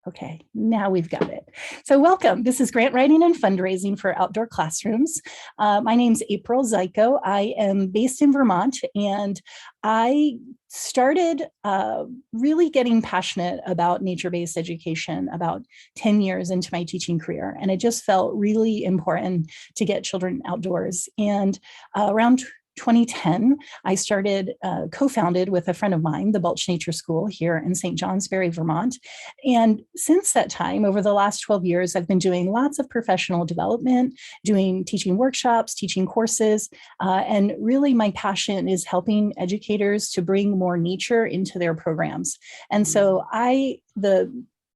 Okay, now we've got it. So welcome. This is grant writing and fundraising for outdoor classrooms. My name's April Zajko. I am based in Vermont, and I started really getting passionate about nature-based education about 10 years into my teaching career. And it just felt really important to get children outdoors. And around 2010, I started, co-founded with a friend of mine, the Balch Nature School here in St. Johnsbury, Vermont. And since that time, over the last 12 years, I've been doing lots of professional development, doing teaching workshops, teaching courses, and really my passion is helping educators to bring more nature into their programs. And so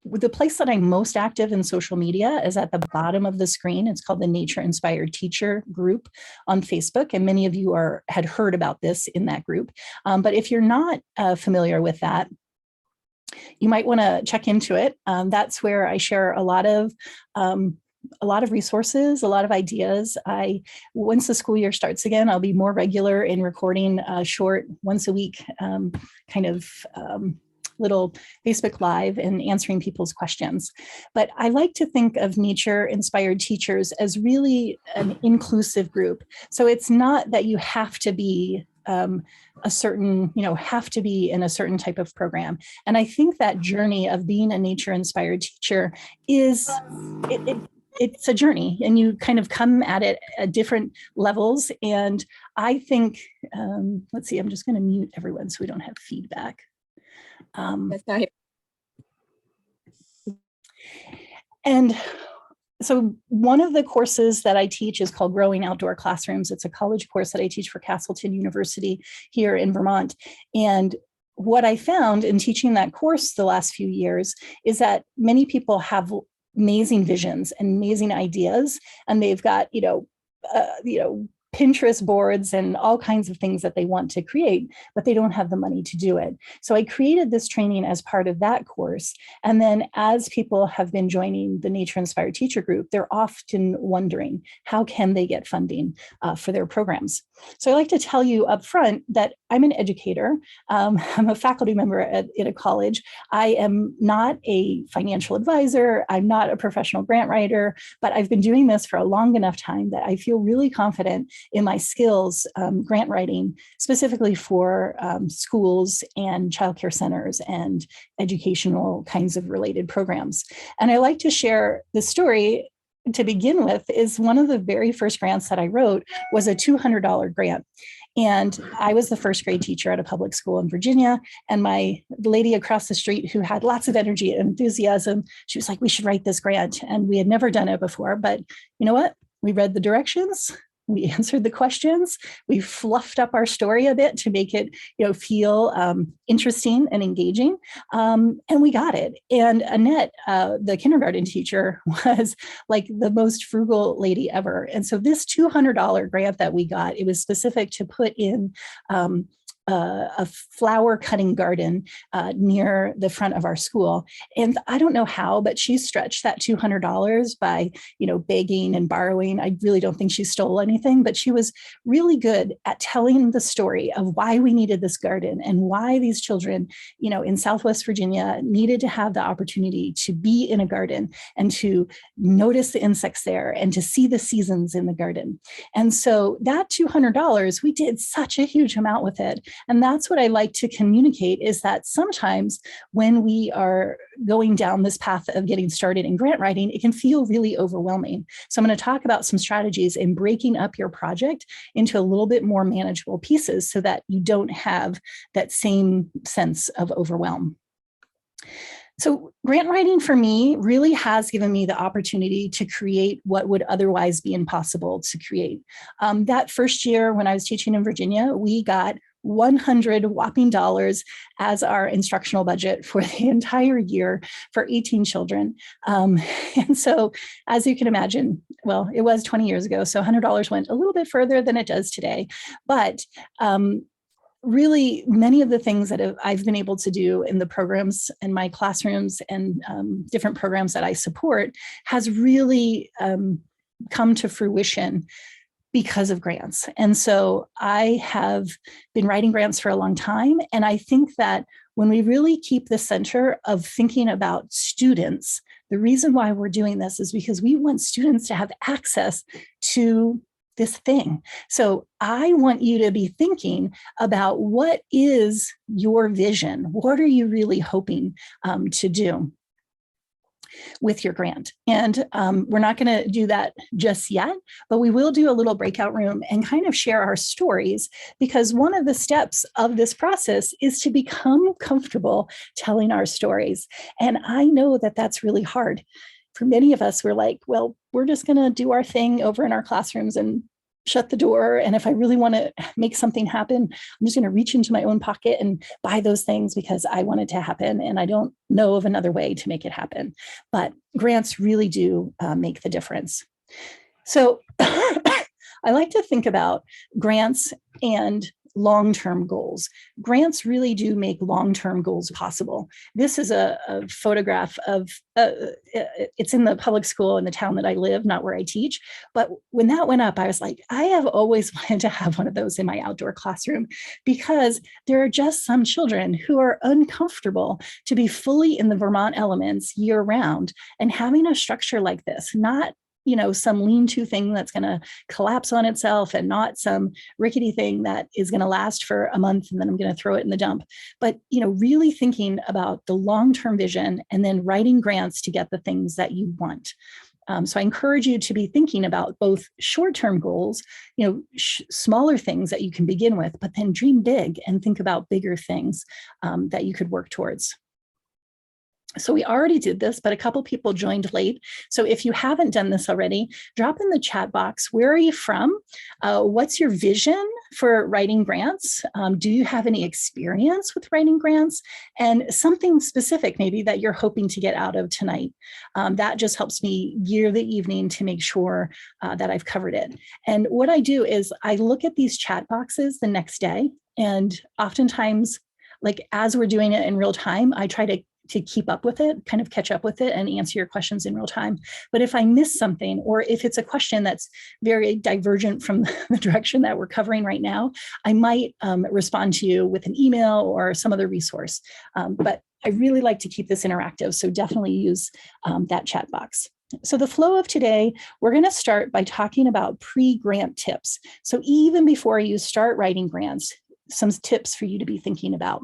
the place that I'm most active in social media is at the bottom of the screen. It's called the Nature Inspired Teacher group on Facebook. And many of you had heard about this in that group. But if you're not familiar with that, you might want to check into it. That's where I share a lot of resources, a lot of ideas. Once the school year starts again, I'll be more regular in recording short, once a week little Facebook Live and answering people's questions. But I like to think of nature inspired teachers as really an inclusive group. So it's not that you have to be have to be in a certain type of program. And I think that journey of being a nature inspired teacher it's a journey, and you kind of come at it at different levels. And I think, let's see, I'm just going to mute everyone so we don't have feedback. And so one of the courses that I teach is called Growing Outdoor Classrooms. It's a college course that I teach for Castleton University here in Vermont. And what I found in teaching that course the last few years is that many people have amazing visions and amazing ideas, and they've got, Pinterest boards and all kinds of things that they want to create, but they don't have the money to do it. So I created this training as part of that course. And then as people have been joining the Nature Inspired Teacher group, they're often wondering, how can they get funding for their programs? So I like to tell you up front that I'm an educator. I'm a faculty member at a college. I am not a financial advisor. I'm not a professional grant writer, but I've been doing this for a long enough time that I feel really confident in my skills, grant writing, specifically for schools and childcare centers and educational kinds of related programs. And I like to share the story to begin with. Is one of the very first grants that I wrote was a $200 grant. And I was the first grade teacher at a public school in Virginia. And the lady across the street who had lots of energy and enthusiasm, she was like, we should write this grant. And we had never done it before, but you know what? We read the directions. We answered the questions. We fluffed up our story a bit to make it, feel interesting and engaging, and we got it. And Annette, the kindergarten teacher, was like the most frugal lady ever. And so this $200 grant that we got, it was specific to put in a flower cutting garden near the front of our school. And I don't know how, but she stretched that $200 by, begging and borrowing. I really don't think she stole anything, but she was really good at telling the story of why we needed this garden and why these children, in Southwest Virginia needed to have the opportunity to be in a garden and to notice the insects there and to see the seasons in the garden. And so that $200, we did such a huge amount with it. And that's what I like to communicate, is that sometimes when we are going down this path of getting started in grant writing, it can feel really overwhelming. So I'm going to talk about some strategies in breaking up your project into a little bit more manageable pieces so that you don't have that same sense of overwhelm. So grant writing for me really has given me the opportunity to create what would otherwise be impossible to create. That first year when I was teaching in Virginia, we got $100 whopping dollars as our instructional budget for the entire year for 18 children. And so, as you can imagine, well, it was 20 years ago, so $100 went a little bit further than it does today. But really, many of the things that I've been able to do in the programs in my classrooms and different programs that I support has really come to fruition because of grants. And so I have been writing grants for a long time. And I think that when we really keep the center of thinking about students, the reason why we're doing this is because we want students to have access to this thing. So I want you to be thinking about, what is your vision? What are you really hoping to do with your grant? And we're not going to do that just yet, but we will do a little breakout room and kind of share our stories, because one of the steps of this process is to become comfortable telling our stories. And I know that that's really hard. For many of us, we're like, well, we're just going to do our thing over in our classrooms and shut the door. And if I really want to make something happen, I'm just going to reach into my own pocket and buy those things because I want it to happen. And I don't know of another way to make it happen. But grants really do make the difference. So I like to think about grants and long-term goals. Grants really do make long-term goals possible. This is a photograph of, it's in the public school in the town that I live, not where I teach. But when that went up, I was like, I have always wanted to have one of those in my outdoor classroom, because there are just some children who are uncomfortable to be fully in the Vermont elements year round. And having a structure like this, not some lean-to thing that's going to collapse on itself, and not some rickety thing that is going to last for a month and then I'm going to throw it in the dump. But, really thinking about the long-term vision and then writing grants to get the things that you want. So I encourage you to be thinking about both short-term goals, smaller things that you can begin with, but then dream big and think about bigger things that you could work towards. So we already did this, but a couple people joined late. So if you haven't done this already, drop in the chat box. Where are you from? What's your vision for writing grants? Do you have any experience with writing grants? And something specific maybe that you're hoping to get out of tonight. That just helps me gear the evening to make sure that I've covered it. And what I do is I look at these chat boxes the next day, and oftentimes, like as we're doing it in real time, I try to keep up with it, kind of catch up with it and answer your questions in real time. But if I miss something, or if it's a question that's very divergent from the direction that we're covering right now, I might respond to you with an email or some other resource. But I really like to keep this interactive, so definitely use that chat box. So the flow of today, we're going to start by talking about pre-grant tips. So even before you start writing grants, some tips for you to be thinking about.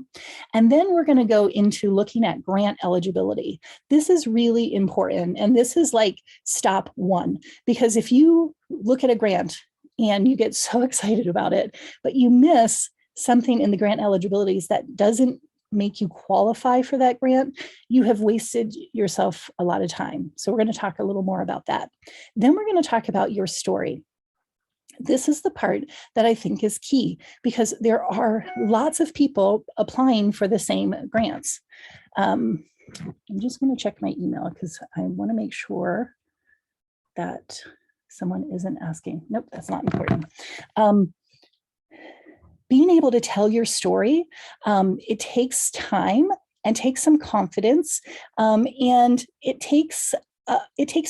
And then we're going to go into looking at grant eligibility. This is really important. And this is like stop one, because if you look at a grant and you get so excited about it, but you miss something in the grant eligibilities that doesn't make you qualify for that grant, you have wasted yourself a lot of time. So we're going to talk a little more about that. Then we're going to talk about your story. This is the part that I think is key, because there are lots of people applying for the same grants. I'm just going to check my email because I want to make sure that someone isn't asking. Nope, that's not important. Being able to tell your story, it takes time and takes some confidence, and it takes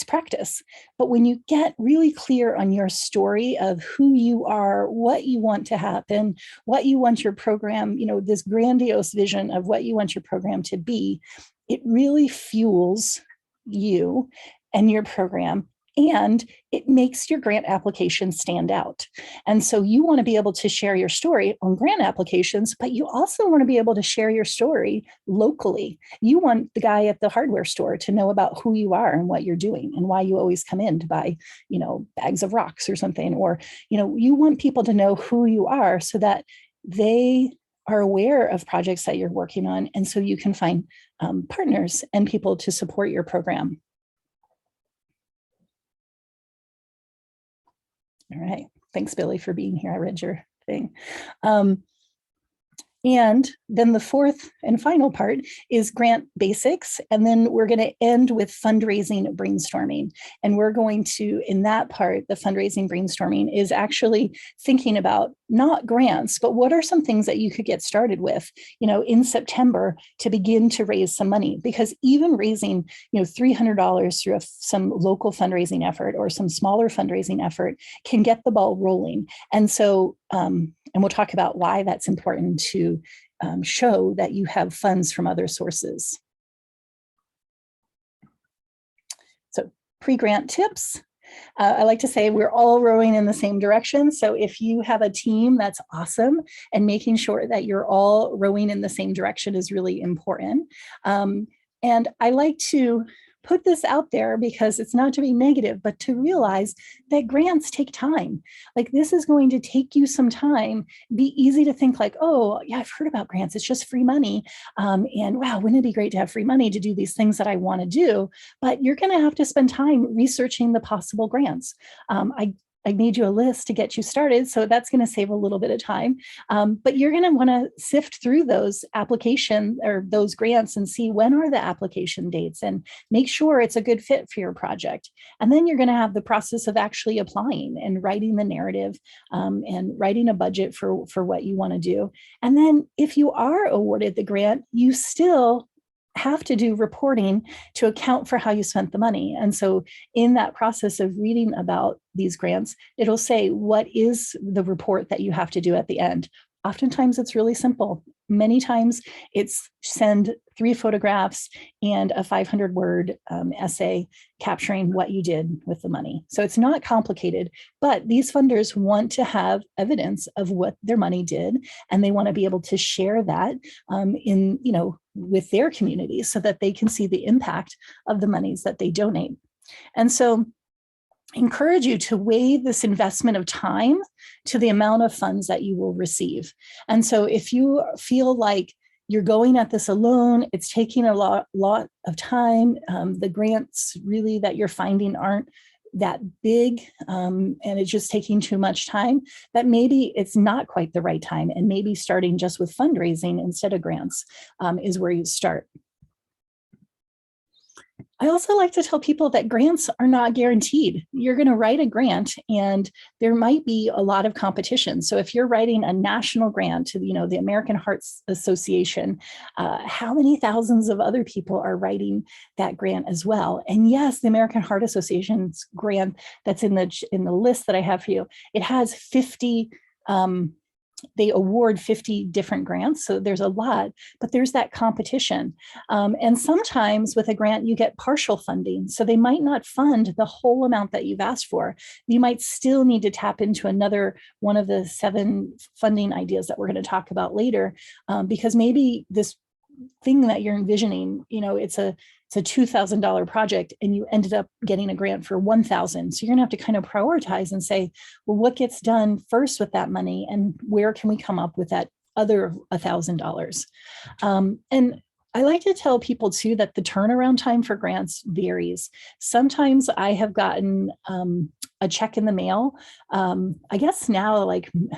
practice. But when you get really clear on your story of who you are, what you want to happen, what you want your program, this grandiose vision of what you want your program to be, it really fuels you and your program, and it makes your grant application stand out. And so you want to be able to share your story on grant applications, but you also want to be able to share your story locally. You want the guy at the hardware store to know about who you are and what you're doing and why you always come in to buy, bags of rocks or something. Or, you want people to know who you are so that they are aware of projects that you're working on. And so you can find partners and people to support your program. All right. Thanks, Billy, for being here. I read your thing. And then the fourth and final part is grant basics. And then we're going to end with fundraising brainstorming. And we're going to, in that part, the fundraising brainstorming is actually thinking about not grants, but what are some things that you could get started with, in September to begin to raise some money. Because even raising, $300 through some local fundraising effort or some smaller fundraising effort can get the ball rolling. And so, and we'll talk about why that's important to show that you have funds from other sources. So pre-grant tips. I like to say we're all rowing in the same direction. So if you have a team, that's awesome. And making sure that you're all rowing in the same direction is really important. And I like to put this out there because it's not to be negative, but to realize that grants take time. Like this is going to take you some time. Be easy to think like, oh yeah, I've heard about grants. It's just free money. And wow, wouldn't it be great to have free money to do these things that I want to do? But you're going to have to spend time researching the possible grants. I made you a list to get you started, so that's going to save a little bit of time. But you're going to want to sift through those applications or those grants and see when are the application dates and make sure it's a good fit for your project. And then you're going to have the process of actually applying and writing the narrative and writing a budget for what you want to do. And then if you are awarded the grant, you still have to do reporting to account for how you spent the money. And so in that process of reading about these grants, it'll say what is the report that you have to do at the end. Oftentimes it's really simple. Many times it's send 3 photographs and a 500-word essay capturing what you did with the money. So it's not complicated, but these funders want to have evidence of what their money did, and they want to be able to share that with their communities so that they can see the impact of the monies that they donate. And so encourage you to weigh this investment of time to the amount of funds that you will receive. And so if you feel like you're going at this alone, it's taking a lot of time, the grants really that you're finding aren't that big, and it's just taking too much time, that maybe it's not quite the right time, and maybe starting just with fundraising instead of grants is where you start. I also like to tell people that grants are not guaranteed. You're going to write a grant and there might be a lot of competition. So if you're writing a national grant to, the American Heart Association, how many thousands of other people are writing that grant as well? And yes, the American Heart Association's grant that's in the list that I have for you, it has 50 they award 50 different grants. So there's a lot, but there's that competition. And sometimes with a grant, you get partial funding. So they might not fund the whole amount that you've asked for. You might still need to tap into another one of the 7 funding ideas that we're going to talk about later, because maybe this thing that you're envisioning, it's a $2,000 project and you ended up getting a grant for $1,000. So you're gonna have to kind of prioritize and say, well, what gets done first with that money and where can we come up with that other $1,000? And I like to tell people too that the turnaround time for grants varies. Sometimes I have gotten a check in the mail. I guess now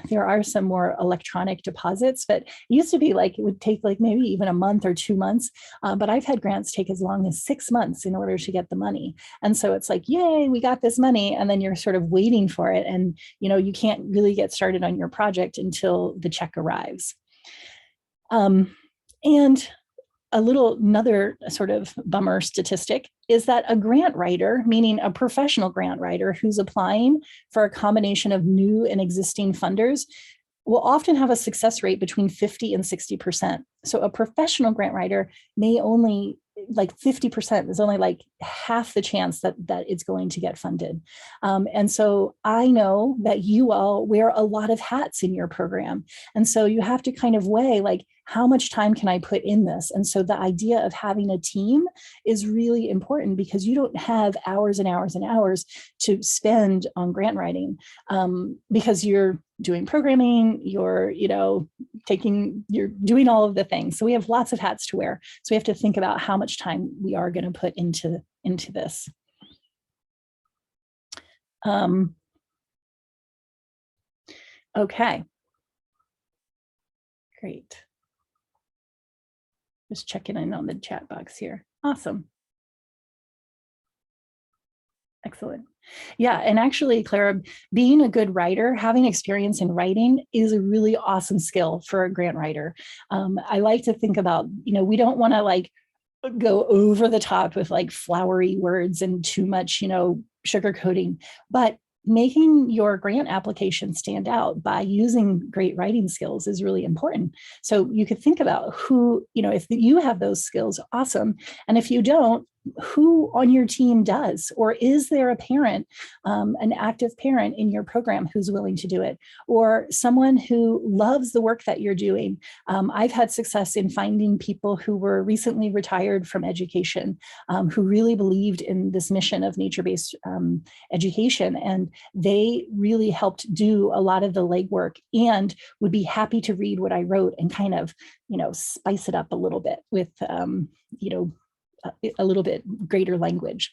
there are some more electronic deposits, but it used to be it would take maybe even a month or 2 months. But I've had grants take as long as 6 months in order to get the money. And so it's like, yay, we got this money. And then you're sort of waiting for it. And you can't really get started on your project until the check arrives. And another sort of bummer statistic is that a grant writer, meaning a professional grant writer who's applying for a combination of new and existing funders, will often have a success rate between 50 and 60%. So a professional grant writer may only 50% is only half the chance that it's going to get funded. And so I know that you all wear a lot of hats in your program. And so you have to kind of weigh how much time can I put in this? And so the idea of having a team is really important because you don't have hours and hours and hours to spend on grant writing because you're doing programming, you're doing all of the things. So we have lots of hats to wear. So we have to think about how much time we are going to put into this. Okay. Great. Just checking in on the chat box here. Awesome. Excellent. Yeah, and actually, Clara, being a good writer, having experience in writing is a really awesome skill for a grant writer. I like to think about, we don't want to go over the top with flowery words and too much, sugarcoating, but making your grant application stand out by using great writing skills is really important. So you could think about who, if you have those skills, awesome. And if you don't, who on your team does, or is there a parent, an active parent in your program who's willing to do it, or someone who loves the work that you're doing. I've had success in finding people who were recently retired from education, who really believed in this mission of nature-based education, and they really helped do a lot of the legwork and would be happy to read what I wrote and kind of, spice it up a little bit with, a little bit greater language.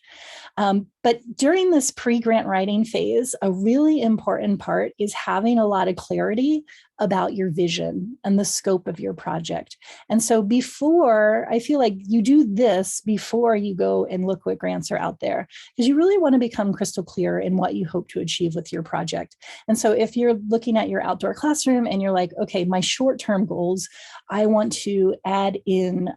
But during this pre-grant writing phase, a really important part is having a lot of clarity about your vision and the scope of your project. And so I feel like you do this before you go and look what grants are out there, because you really want to become crystal clear in what you hope to achieve with your project. And so if you're looking at your outdoor classroom and you're like, okay, my short-term goals, I want to add in,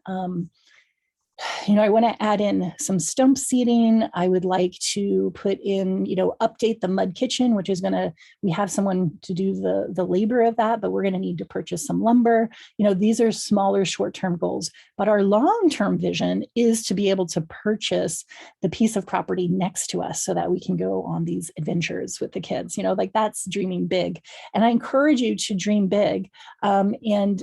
I want to add in some stump seating. I would like to put in, update the mud kitchen, which is we have someone to do the labor of that, but we're going to need to purchase some lumber. These are smaller short-term goals, but our long-term vision is to be able to purchase the piece of property next to us so that we can go on these adventures with the kids. That's dreaming big. And I encourage you to dream big. And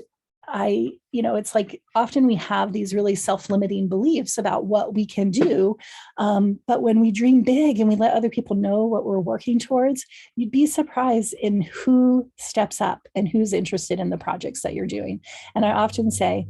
it's like often we have these really self-limiting beliefs about what we can do. But when we dream big and we let other people know what we're working towards, you'd be surprised in who steps up and who's interested in the projects that you're doing. And I often say,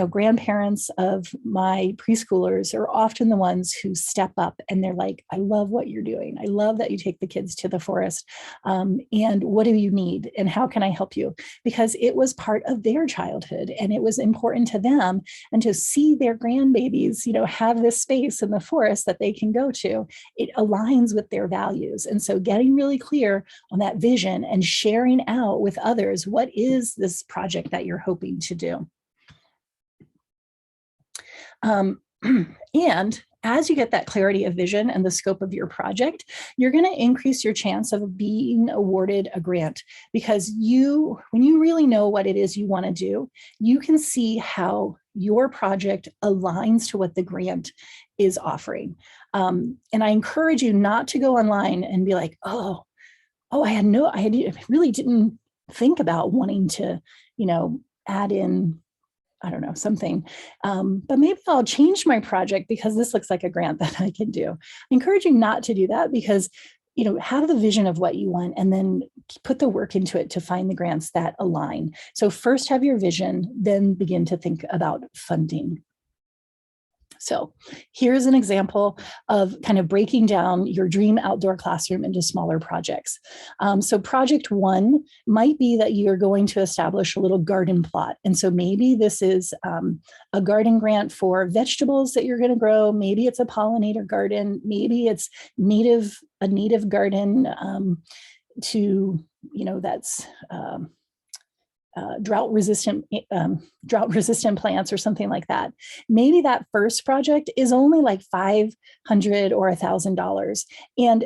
grandparents of my preschoolers are often the ones who step up and they're like, I love what you're doing. I love that you take the kids to the forest. And what do you need? And how can I help you? Because it was part of their childhood and it was important to them, and to see their grandbabies, have this space in the forest that they can go to, it aligns with their values. And so getting really clear on that vision and sharing out with others, what is this project that you're hoping to do? And as you get that clarity of vision and the scope of your project, you're going to increase your chance of being awarded a grant, because when you really know what it is you want to do, you can see how your project aligns to what the grant is offering. And I encourage you not to go online and be like, I really didn't think about wanting to, add in, I don't know, something, but maybe I'll change my project because this looks like a grant that I can do. I encourage you not to do that, because, have the vision of what you want and then put the work into it to find the grants that align. So first have your vision, then begin to think about funding. So here's an example of kind of breaking down your dream outdoor classroom into smaller projects. So project one might be that you're going to establish a little garden plot. And so maybe this is a garden grant for vegetables that you're going to grow. Maybe it's a pollinator garden. Maybe it's a native garden that's drought resistant plants or something like that. Maybe that first project is only like $500 or $1,000. And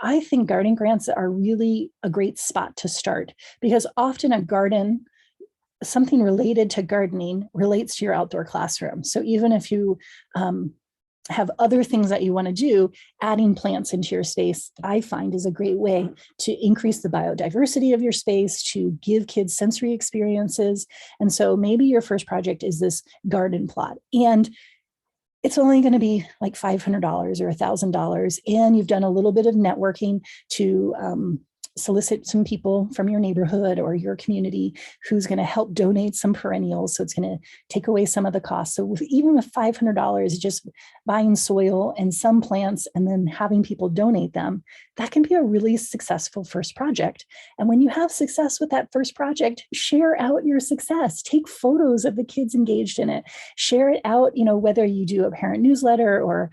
I think garden grants are really a great spot to start, because often a garden, something related to gardening, relates to your outdoor classroom. So even if you have other things that you want to do, adding plants into your space, I find, is a great way to increase the biodiversity of your space, to give kids sensory experiences. And so maybe your first project is this garden plot, and it's only going to be like $500 or $1,000. And you've done a little bit of networking to solicit some people from your neighborhood or your community who's going to help donate some perennials. So it's going to take away some of the cost. So even with $500, just buying soil and some plants and then having people donate them, that can be a really successful first project. And when you have success with that first project, share out your success. Take photos of the kids engaged in it. Share it out, whether you do a parent newsletter or,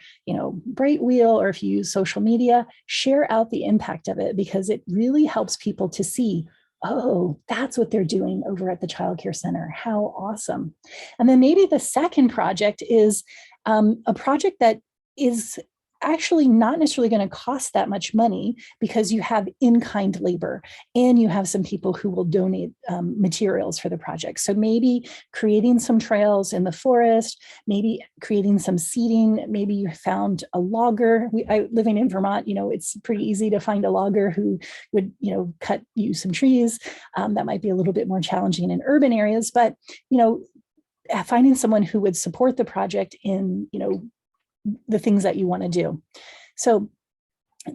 Bright Wheel, or if you use social media, share out the impact of it, because it really helps people to see, oh, that's what they're doing over at the Child Care Center. How awesome. And then maybe the second project is a project that is actually not necessarily going to cost that much money because you have in-kind labor and you have some people who will donate materials for the project. So maybe creating some trails in the forest, maybe creating some seating, maybe you found a logger. Living in Vermont, it's pretty easy to find a logger who would, cut you some trees. That might be a little bit more challenging in urban areas, but, finding someone who would support the project in, the things that you want to do. So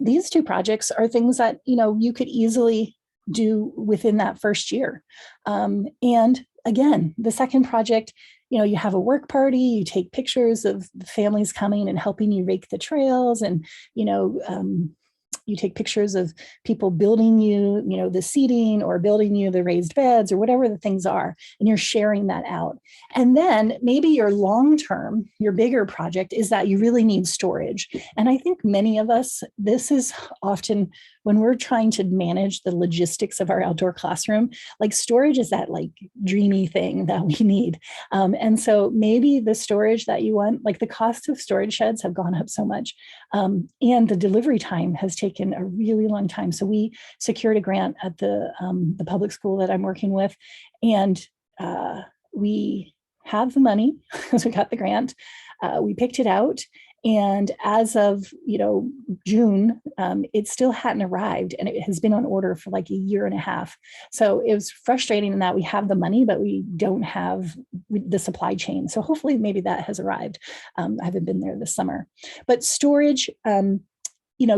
these two projects are things that, you could easily do within that first year. And again, the second project, you have a work party, you take pictures of families coming and helping you rake the trails, and, you take pictures of people building you, the seating, or building you the raised beds, or whatever the things are, and you're sharing that out. And then maybe your long-term, your bigger project is that you really need storage. And I think many of us, this is often when we're trying to manage the logistics of our outdoor classroom, like storage is that like dreamy thing that we need. And so maybe the storage that you want, like the cost of storage sheds have gone up so much. And the delivery time has taken a really long time. So we secured a grant at the public school that I'm working with, and we have the money because we got the grant. We picked it out. And as of, June, it still hadn't arrived, and it has been on order for like a year and a half. So it was frustrating in that we have the money, but we don't have the supply chain. So hopefully maybe that has arrived. I haven't been there this summer, but storage,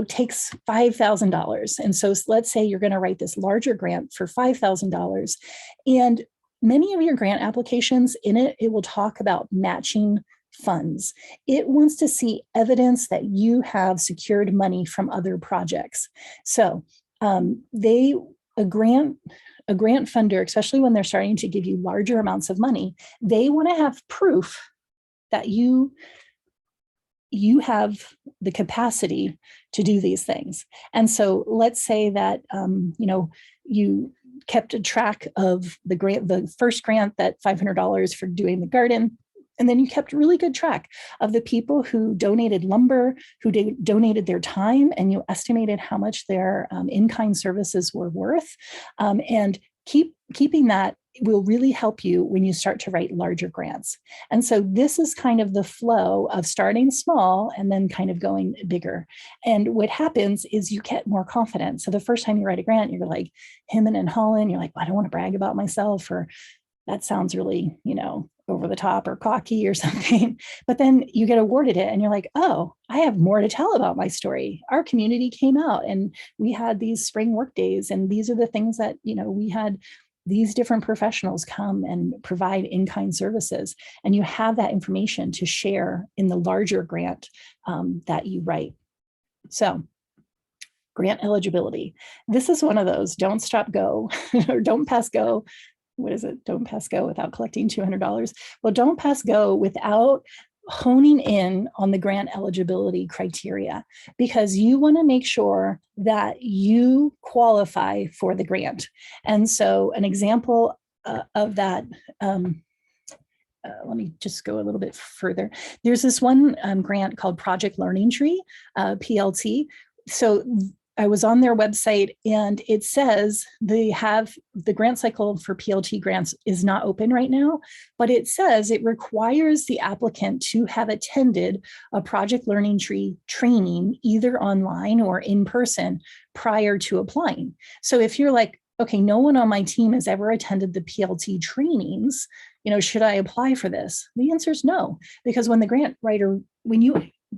takes $5,000. And so let's say you're going to write this larger grant for $5,000, and many of your grant applications it will talk about matching funds. It wants to see evidence that you have secured money from other projects. So a grant funder, especially when they're starting to give you larger amounts of money, they want to have proof that you have the capacity to do these things. And so let's say that you kept a track of the first grant, that $500 for doing the garden. And then you kept really good track of the people who donated lumber, who donated their time, and you estimated how much their in-kind services were worth. And keeping that will really help you when you start to write larger grants. And so this is kind of the flow of starting small and then kind of going bigger. And what happens is you get more confident. So the first time you write a grant, you're like hemming and hawing. You're like, well, I don't want to brag about myself, or that sounds really, over the top or cocky or something. But then you get awarded it and you're like, oh, I have more to tell about my story. Our community came out and we had these spring work days, and these are the things that, we had these different professionals come and provide in-kind services. And you have that information to share in the larger grant that you write. So grant eligibility. This is one of those don't stop, go, or don't pass go. What is it? Don't pass go without collecting $200. Well, don't pass go without honing in on the grant eligibility criteria, because you want to make sure that you qualify for the grant. And so an example of that, let me just go a little bit further. There's this one grant called Project Learning Tree, PLT. So I was on their website, and it says they have the grant cycle for PLT grants is not open right now, but it says it requires the applicant to have attended a Project Learning Tree training, either online or in person, prior to applying. So if you're like, okay, no one on my team has ever attended the PLT trainings, should I apply for this? The answer is no, because when the grant writer,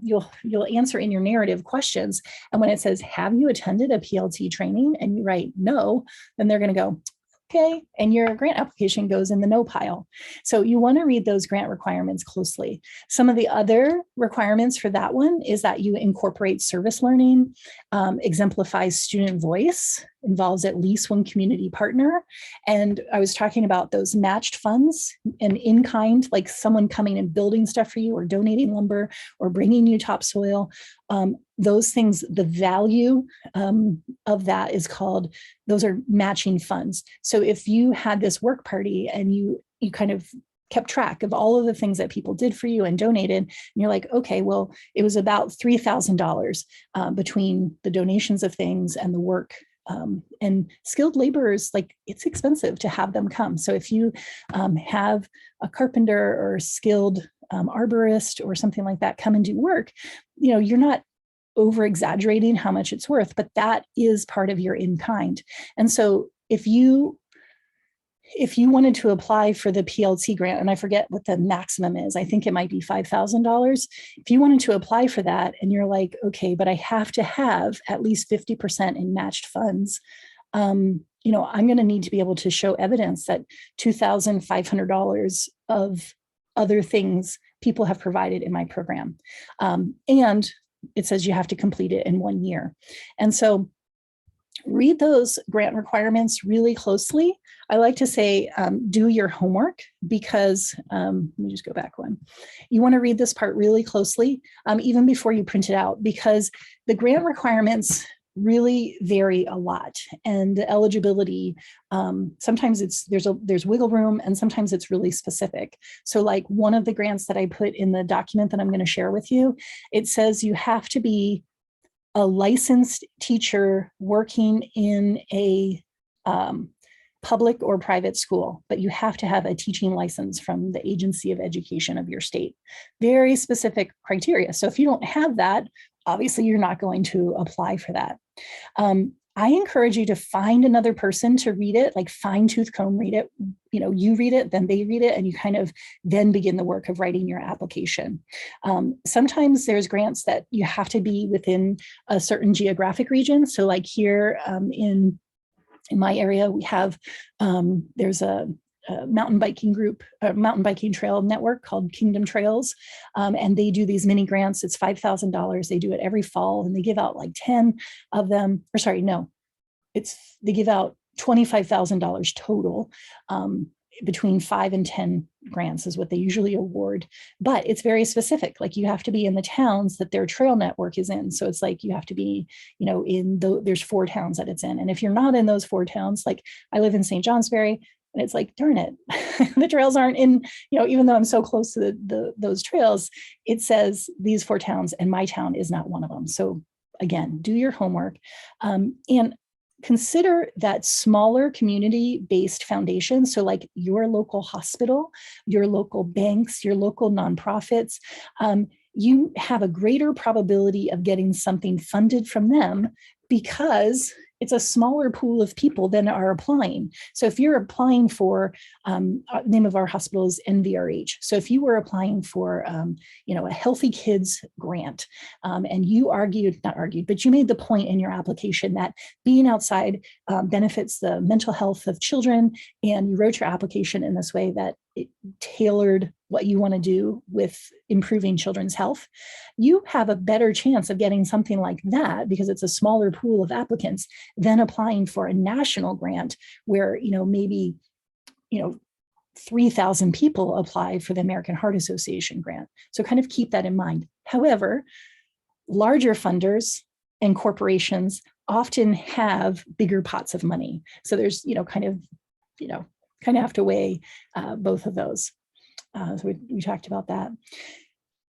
you'll answer in your narrative questions. And when it says, have you attended a PLT training? And you write no, then they're going to go, okay. And your grant application goes in the no pile. So you want to read those grant requirements closely. Some of the other requirements for that one is that you incorporate service learning, exemplifies student voice, involves at least one community partner. And I was talking about those matched funds and in-kind, like someone coming and building stuff for you, or donating lumber, or bringing you topsoil. Those things, the value of that is called, those are matching funds. So if you had this work party and you kind of kept track of all of the things that people did for you and donated. And you're like, okay, well, it was about $3,000 between the donations of things and the work. And skilled laborers, like, it's expensive to have them come. So if you have a carpenter or skilled arborist or something like that come and do work, you're not over exaggerating how much it's worth, but that is part of your in kind. And so if you wanted to apply for the PLT grant, and I forget what the maximum is, I think it might be $5,000. If you wanted to apply for that and you're like, okay, but I have to have at least 50% in matched funds, I'm going to need to be able to show evidence that $2,500 of other things people have provided in my program. And it says you have to complete it in 1 year. And so read those grant requirements really closely. I like to say, do your homework, because let me just go back one. You want to read this part really closely, even before you print it out, because the grant requirements really vary a lot, and the eligibility, sometimes there's wiggle room, and sometimes it's really specific. So like one of the grants that I put in the document that I'm going to share with you, it says you have to be a licensed teacher working in a public or private school, but you have to have a teaching license from the Agency of Education of your state. Very specific criteria. So if you don't have that, obviously you're not going to apply for that. I encourage you to find another person to read it, like fine tooth comb read it. You read it, then they read it, and you kind of then begin the work of writing your application. Sometimes there's grants that you have to be within a certain geographic region. So like here in my area, we have, there's a mountain biking group, mountain biking trail network called Kingdom Trails. And they do these mini grants. It's $5,000. They do it every fall, and they give out like 10 of them, or sorry, no, they give out $25,000 total. Between 5 and 10 grants is what they usually award, but it's very specific. Like you have to be in the towns that their trail network is in. So it's like you have to be, there's 4 towns that it's in. And if you're not in those 4 towns, like I live in St. Johnsbury, and it's like, darn it, the trails aren't in, even though I'm so close to those trails, it says these 4 towns, and my town is not one of them. So again, do your homework, and consider that smaller community-based foundations, so like your local hospital, your local banks, your local nonprofits, you have a greater probability of getting something funded from them because it's a smaller pool of people than are applying. So if you're applying for, name of our hospital is NVRH. So if you were applying for, a Healthy Kids grant, and you but you made the point in your application that being outside benefits the mental health of children, and you wrote your application in this way that it tailored what you want to do with improving children's health, you have a better chance of getting something like that because it's a smaller pool of applicants than applying for a national grant where, maybe, 3,000 people apply for the American Heart Association grant. So kind of keep that in mind. However, larger funders and corporations often have bigger pots of money. So there's, kind of have to weigh both of those. So we talked about that.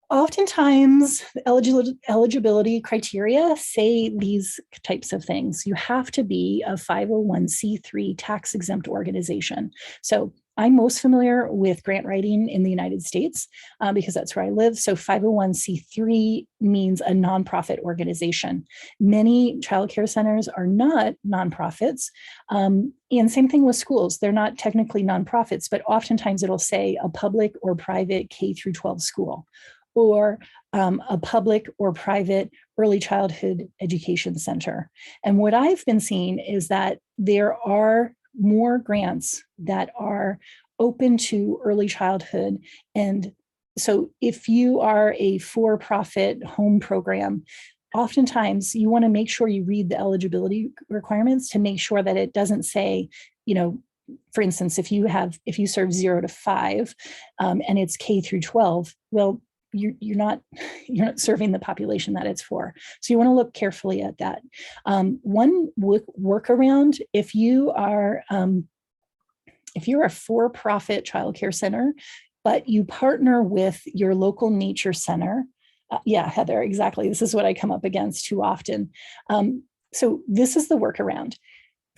Oftentimes, the eligibility criteria say these types of things. You have to be a 501c3 tax-exempt organization. So I'm most familiar with grant writing in the United States because that's where I live. So 501c3 means a nonprofit organization. Many childcare centers are not nonprofits. And same thing with schools. They're not technically nonprofits, but oftentimes it'll say a public or private K through 12 school, or a public or private early childhood education center. And what I've been seeing is that there are more grants that are open to early childhood. And so if you are a for-profit home program, oftentimes you want to make sure you read the eligibility requirements to make sure that it doesn't say, for instance, if you serve 0 to 5 and it's K through 12, well, you're not serving the population that it's for. So you want to look carefully at that. One workaround, if you're a for-profit childcare center, but you partner with your local nature center. Yeah, Heather, exactly. This is what I come up against too often. So this is the workaround.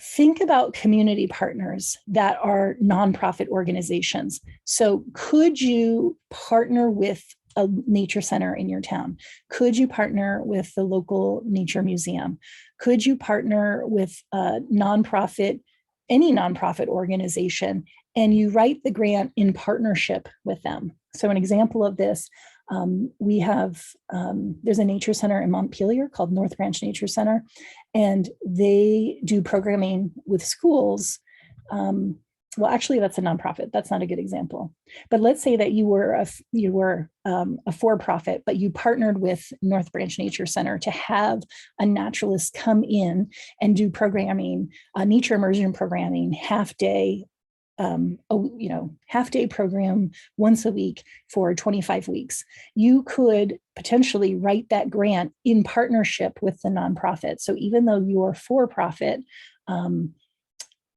Think about community partners that are nonprofit organizations. So could you partner with a nature center in your town? Could you partner with the local nature museum? Could you partner with a nonprofit, any nonprofit organization, and you write the grant in partnership with them? So an example of this, we have, there's a nature center in Montpelier called North Branch Nature Center, and they do programming with schools. Well, actually, that's a nonprofit. That's not a good example. But let's say that you were a for-profit, but you partnered with North Branch Nature Center to have a naturalist come in and do programming, nature immersion programming, half-day half-day program once a week for 25 weeks. You could potentially write that grant in partnership with the nonprofit. So even though you're for-profit,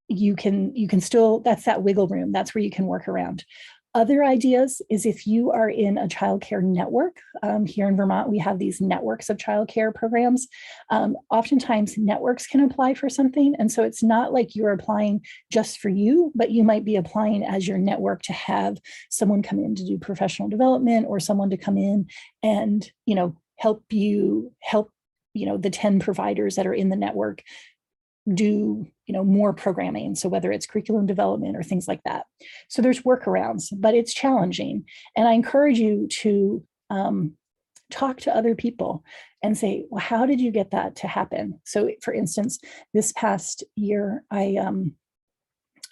you can still, that's that wiggle room. That's where you can work around. Other ideas is if you are in a childcare network. Here in Vermont, we have these networks of childcare programs. Oftentimes networks can apply for something. And so it's not like you're applying just for you, but you might be applying as your network to have someone come in to do professional development, or someone to come in and, help the 10 providers that are in the network do more programming. So whether it's curriculum development or things like that. So there's workarounds, but it's challenging. And I encourage you to talk to other people and say, well, how did you get that to happen? So for instance, this past year, I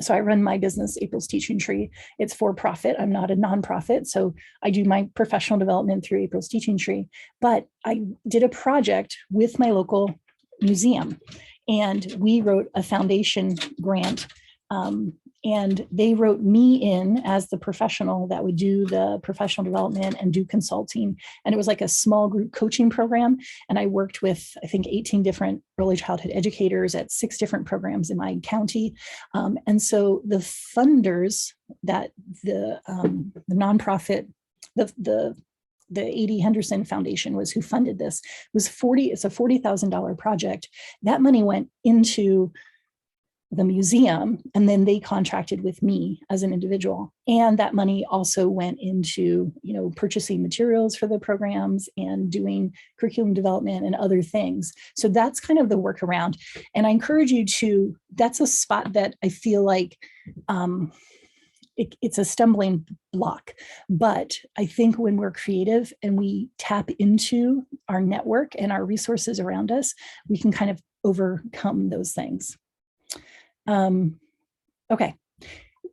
run my business, April's Teaching Tree. It's for profit. I'm not a nonprofit. So I do my professional development through April's Teaching Tree. But I did a project with my local museum, and we wrote a foundation grant, and they wrote me in as the professional that would do the professional development and do consulting. And it was like a small group coaching program. And I worked with, I think, 18 different early childhood educators at 6 different programs in my county. And so the funders that the nonprofit, the A.D. Henderson Foundation was who funded this, it's a $40,000 project. That money went into the museum, and then they contracted with me as an individual. And that money also went into, purchasing materials for the programs and doing curriculum development and other things. So that's kind of the workaround. And I encourage you to, that's a spot that I feel like, it's a stumbling block. But I think when we're creative and we tap into our network and our resources around us, we can kind of overcome those things. Okay.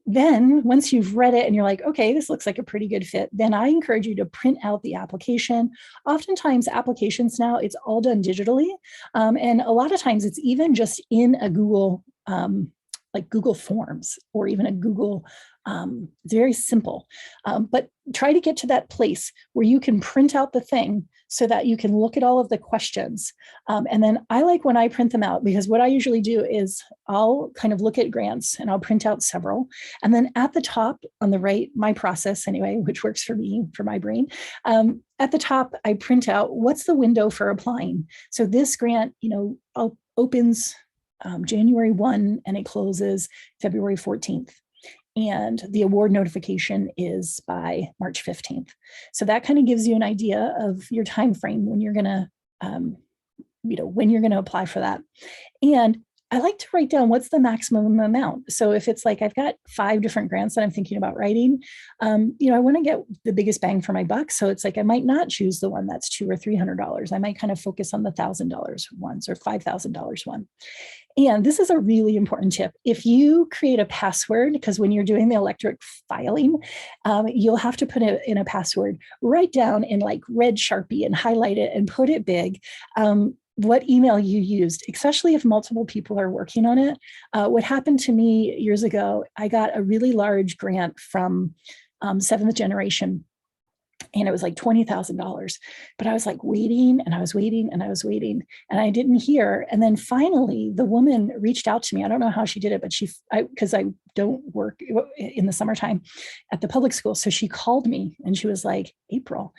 Then once you've read it and you're like, okay, this looks like a pretty good fit, then I encourage you to print out the application. Oftentimes applications now, it's all done digitally. And a lot of times it's even just in a Google, like Google Forms, or even a Google, it's very simple, but try to get to that place where you can print out the thing so that you can look at all of the questions. And then I like when I print them out, because what I usually do is I'll kind of look at grants and I'll print out several. And then at the top on the right, my process anyway, which works for me, for my brain, at the top, I print out what's the window for applying. So this grant, opens January 1 and it closes February 14th. And the award notification is by March 15th. So that kind of gives you an idea of your time frame when you're going to, when you're going to apply for that. And I like to write down what's the maximum amount. So if it's like I've got 5 different grants that I'm thinking about writing, I want to get the biggest bang for my buck. So it's like I might not choose the one that's $200 or $300. I might kind of focus on the $1,000 ones or $5,000 one. And this is a really important tip. If you create a password, because when you're doing the electronic filing, you'll have to put it in a password, write down in like red Sharpie and highlight it and put it big. What email you used, especially if multiple people are working on it. What happened to me years ago, I got a really large grant from 7th Generation. and it was like $20,000. But I was like waiting and I was waiting and I was waiting and I didn't hear. And then finally the woman reached out to me. I don't know how she did it, but because I don't work in the summertime at the public school. So she called me and she was like, April,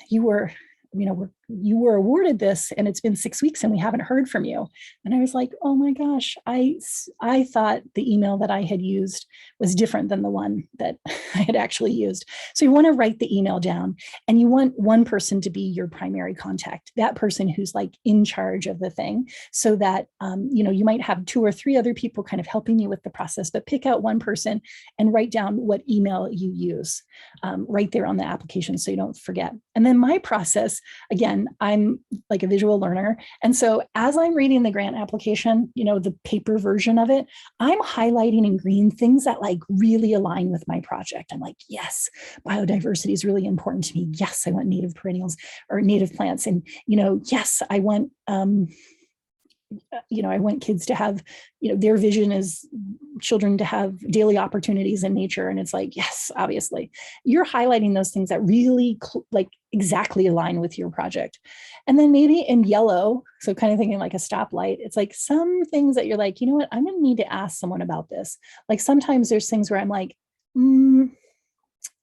you were awarded this and it's been 6 weeks and we haven't heard from you. And I was like, oh my gosh, I thought the email that I had used was different than the one that I had actually used. So you want to write the email down and you want one person to be your primary contact, that person who's like in charge of the thing, so that, you might have 2 or 3 other people kind of helping you with the process, but pick out one person and write down what email you use right there on the application so you don't forget. And then my process, again, I'm like a visual learner. And so as I'm reading the grant application, the paper version of it, I'm highlighting in green things that like really align with my project. I'm like, yes, biodiversity is really important to me. Yes, I want native perennials or native plants. And, yes, I want, I want kids to have, their vision is children to have daily opportunities in nature. And it's like, yes, obviously you're highlighting those things that really like exactly align with your project. And then maybe in yellow, so kind of thinking like a stoplight, it's like some things that you're like, you know what, I'm going to need to ask someone about this. Like sometimes there's things where I'm like, I'm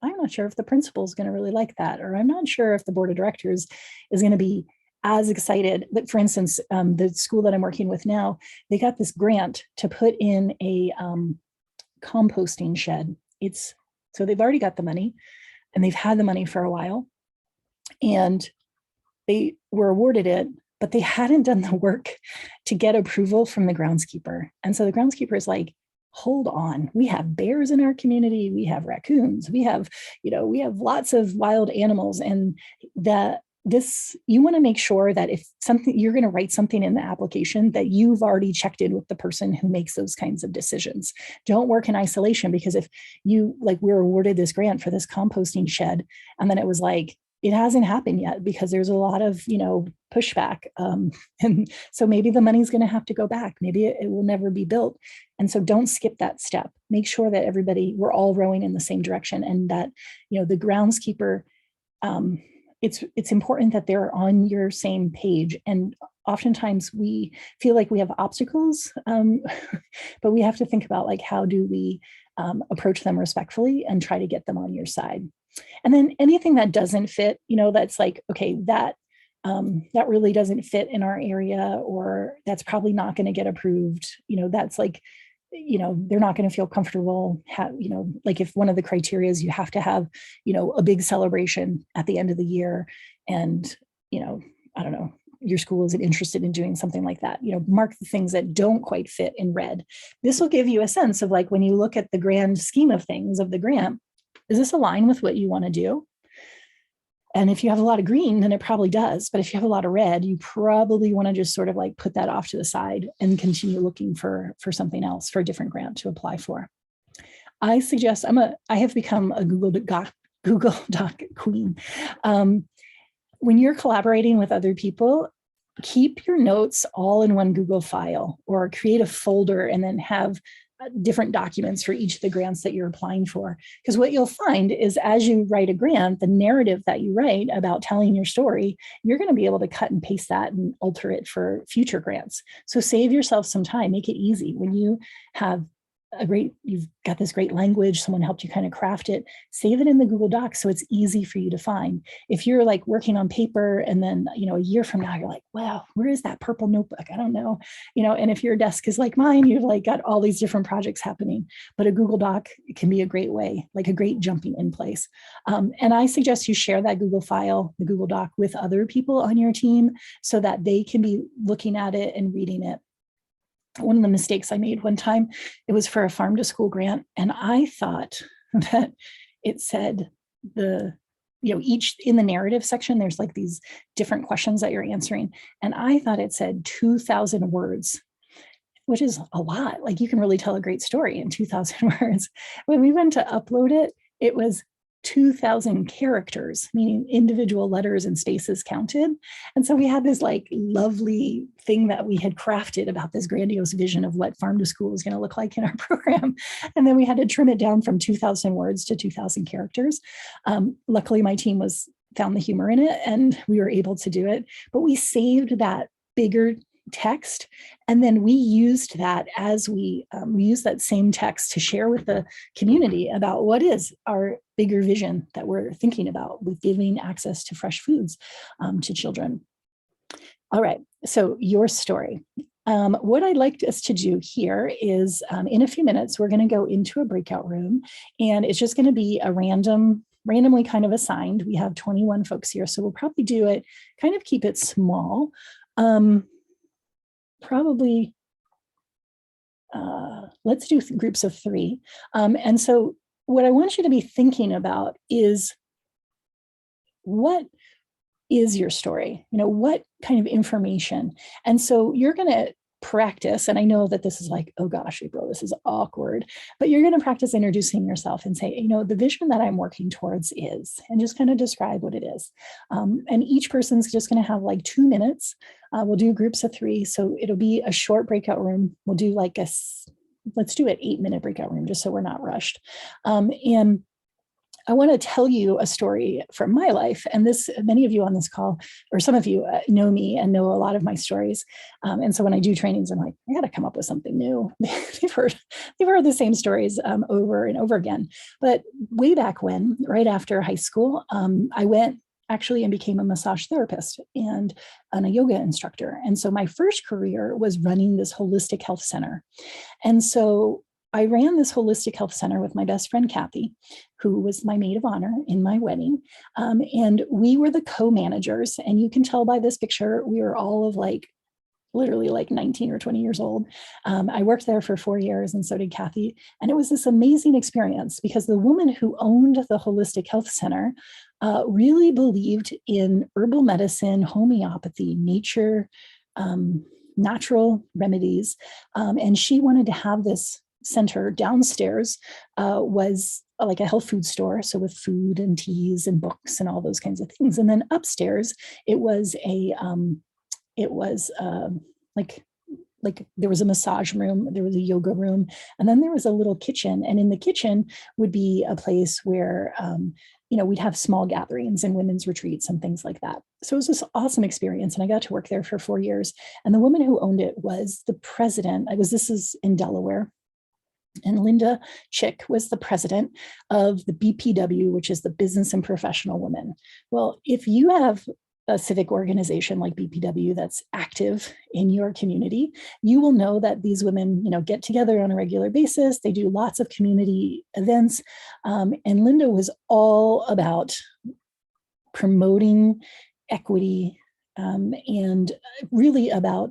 not sure if the principal is going to really like that, or I'm not sure if the board of directors is going to be as excited. But for instance, the school that I'm working with now, they got this grant to put in a composting shed. So they've already got the money and they've had the money for a while and they were awarded it, but they hadn't done the work to get approval from the groundskeeper. And so the groundskeeper is like, hold on, we have bears in our community, we have raccoons, we have lots of wild animals, and you want to make sure that if you're going to write something in the application, that you've already checked in with the person who makes those kinds of decisions. Don't work in isolation, because if we're awarded this grant for this composting shed, and then it was like, it hasn't happened yet because there's a lot of, pushback. And so maybe the money's going to have to go back. Maybe it will never be built. And so don't skip that step. Make sure that we're all rowing in the same direction, and that, the groundskeeper, it's important that they're on your same page. And oftentimes we feel like we have obstacles, but we have to think about like, how do we approach them respectfully and try to get them on your side. And then anything that doesn't fit, that's like, okay, that really doesn't fit in our area, or that's probably not going to get approved. That's like, they're not going to feel comfortable. Like if one of the criteria is you have to have, a big celebration at the end of the year, and, I don't know, your school isn't interested in doing something like that, mark the things that don't quite fit in red. This will give you a sense of like, when you look at the grand scheme of things of the grant, does this align with what you want to do? And if you have a lot of green, then it probably does. But if you have a lot of red, you probably want to just sort of like put that off to the side and continue looking for something else, for a different grant to apply for. I suggest, I have become a Google Doc queen. When you're collaborating with other people, keep your notes all in one Google file, or create a folder and then have different documents for each of the grants that you're applying for. Because what you'll find is, as you write a grant, the narrative that you write about telling your story, you're going to be able to cut and paste that and alter it for future grants. So save yourself some time, make it easy. When you have you've got this great language, someone helped you kind of craft it, save it in the Google Docs so it's easy for you to find. If you're like working on paper and then, a year from now, you're like, wow, where is that purple notebook? I don't know, and if your desk is like mine, you've like got all these different projects happening, but a Google Doc can be a great way, like a great jumping in place. And I suggest you share that Google file, the Google Doc, with other people on your team so that they can be looking at it and reading it. One of the mistakes I made one time, it was for a farm to school grant. And I thought that it said each in the narrative section, there's like these different questions that you're answering. And I thought it said 2,000 words, which is a lot. Like you can really tell a great story in 2,000 words. When we went to upload it, it was 2,000 characters, meaning individual letters and spaces counted. And so we had this like lovely thing that we had crafted about this grandiose vision of what farm to school is going to look like in our program. And then we had to trim it down from 2,000 words to 2,000 characters. Luckily, my team found the humor in it and we were able to do it. But we saved that bigger text, and then we used that as we used that same text to share with the community about what is our bigger vision that we're thinking about with giving access to fresh foods to children. All right, so your story. What I'd like us to do here is in a few minutes, we're going to go into a breakout room, and it's just going to be a randomly kind of assigned. We have 21 folks here, so we'll probably do it, kind of keep it small. Probably, let's do groups of 3. And so what I want you to be thinking about is, what is your story? What kind of information? And so you're going to practice, and I know that this is like, oh gosh, April, this is awkward, but you're going to practice introducing yourself and say, the vision that I'm working towards is, and just kind of describe what it is. And each person's just going to have like 2 minutes. We'll do groups of 3. So it'll be a short breakout room. We'll do like let's do an 8-minute breakout room, just so we're not rushed. And I want to tell you a story from my life. And many of you on this call, or some of you know me and know a lot of my stories. And so when I do trainings, I'm like, I got to come up with something new. they've heard the same stories over and over again. But way back when, right after high school, I went actually and became a massage therapist and a yoga instructor. And so my first career was running this holistic health center. And so I ran this holistic health center with my best friend, Kathy, who was my maid of honor in my wedding. And we were the co-managers. And you can tell by this picture, we were all of literally 19 or 20 years old. I worked there for 4 years, and so did Kathy. And it was this amazing experience because the woman who owned the holistic health center really believed in herbal medicine, homeopathy, nature, natural remedies. And she wanted to have this center downstairs was like a health food store, so with food and teas and books and all those kinds of things. And then upstairs, it was like there was a massage room, there was a yoga room, and then there was a little kitchen. And in the kitchen would be a place where we'd have small gatherings and women's retreats and things like that. So it was this awesome experience. And I got to work there for 4 years. And the woman who owned it was the president. This is in Delaware. And Linda Chick was the president of the BPW, which is the Business and Professional Women. Well, if you have a civic organization like BPW that's active in your community, you will know that these women, get together on a regular basis. They do lots of community events. And Linda was all about promoting equity and really about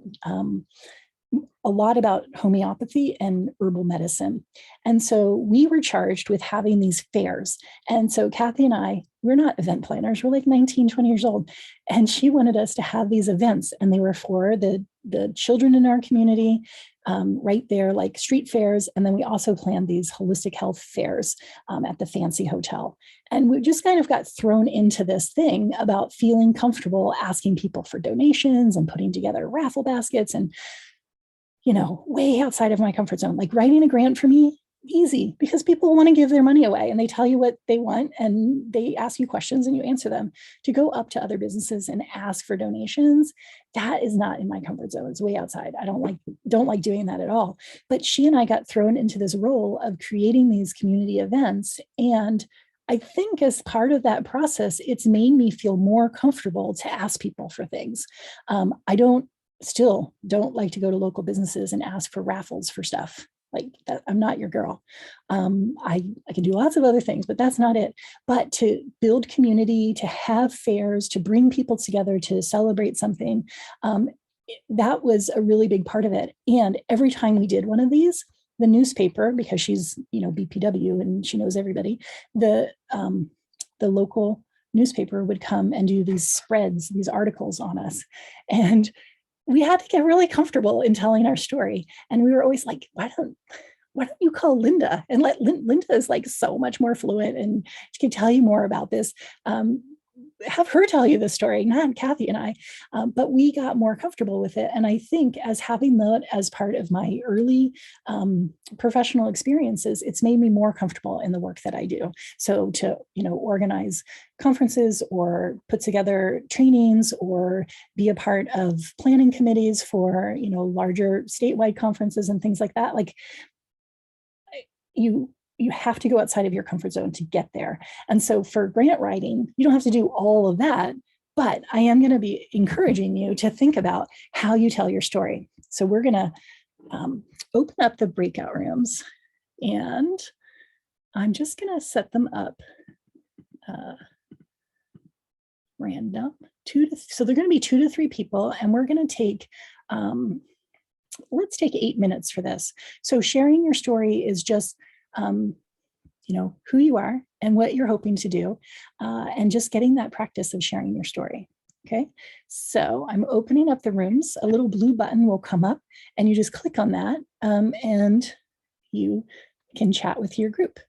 a lot about homeopathy and herbal medicine. And so we were charged with having these fairs. And so Kathy and I, we're not event planners. We're like 19, 20 years old. And she wanted us to have these events, and they were for the children in our community, right there, like street fairs. And then we also planned these holistic health fairs at the fancy hotel. And we just kind of got thrown into this thing about feeling comfortable asking people for donations and putting together raffle baskets and way outside of my comfort zone. Like writing a grant for me, easy, because people want to give their money away and they tell you what they want and they ask you questions and you answer them. To go up to other businesses and ask for donations, that is not in my comfort zone. It's way outside. I don't like doing that at all. But she and I got thrown into this role of creating these community events. And I think as part of that process, it's made me feel more comfortable to ask people for things. I still don't like to go to local businesses and ask for raffles for stuff like that. I'm not your girl. I can do lots of other things, but that's not it. But to build community, to have fairs, to bring people together, to celebrate something, that was a really big part of it. And every time we did one of these, the newspaper, because she's, BPW and she knows everybody, the local newspaper would come and do these spreads, these articles on us. And we had to get really comfortable in telling our story. And we were always like, why why don't you call Linda and let Linda is like so much more fluent and she can tell you more about this. Have her tell you the story, not Kathy and I, but we got more comfortable with it. And I think as having that as part of my early professional experiences, it's made me more comfortable in the work that I do. So to, organize conferences or put together trainings or be a part of planning committees for, larger statewide conferences and things like that, like you have to go outside of your comfort zone to get there. And so for grant writing, you don't have to do all of that, but I am going to be encouraging you to think about how you tell your story. So we're going to open up the breakout rooms, and I'm just going to set them up random. So they're going to be 2 to 3 people, and we're going to take, let's take 8 minutes for this. So sharing your story is just who you are and what you're hoping to do, and just getting that practice of sharing your story. Okay, so I'm opening up the rooms. A little blue button will come up and you just click on that, and you can chat with your group.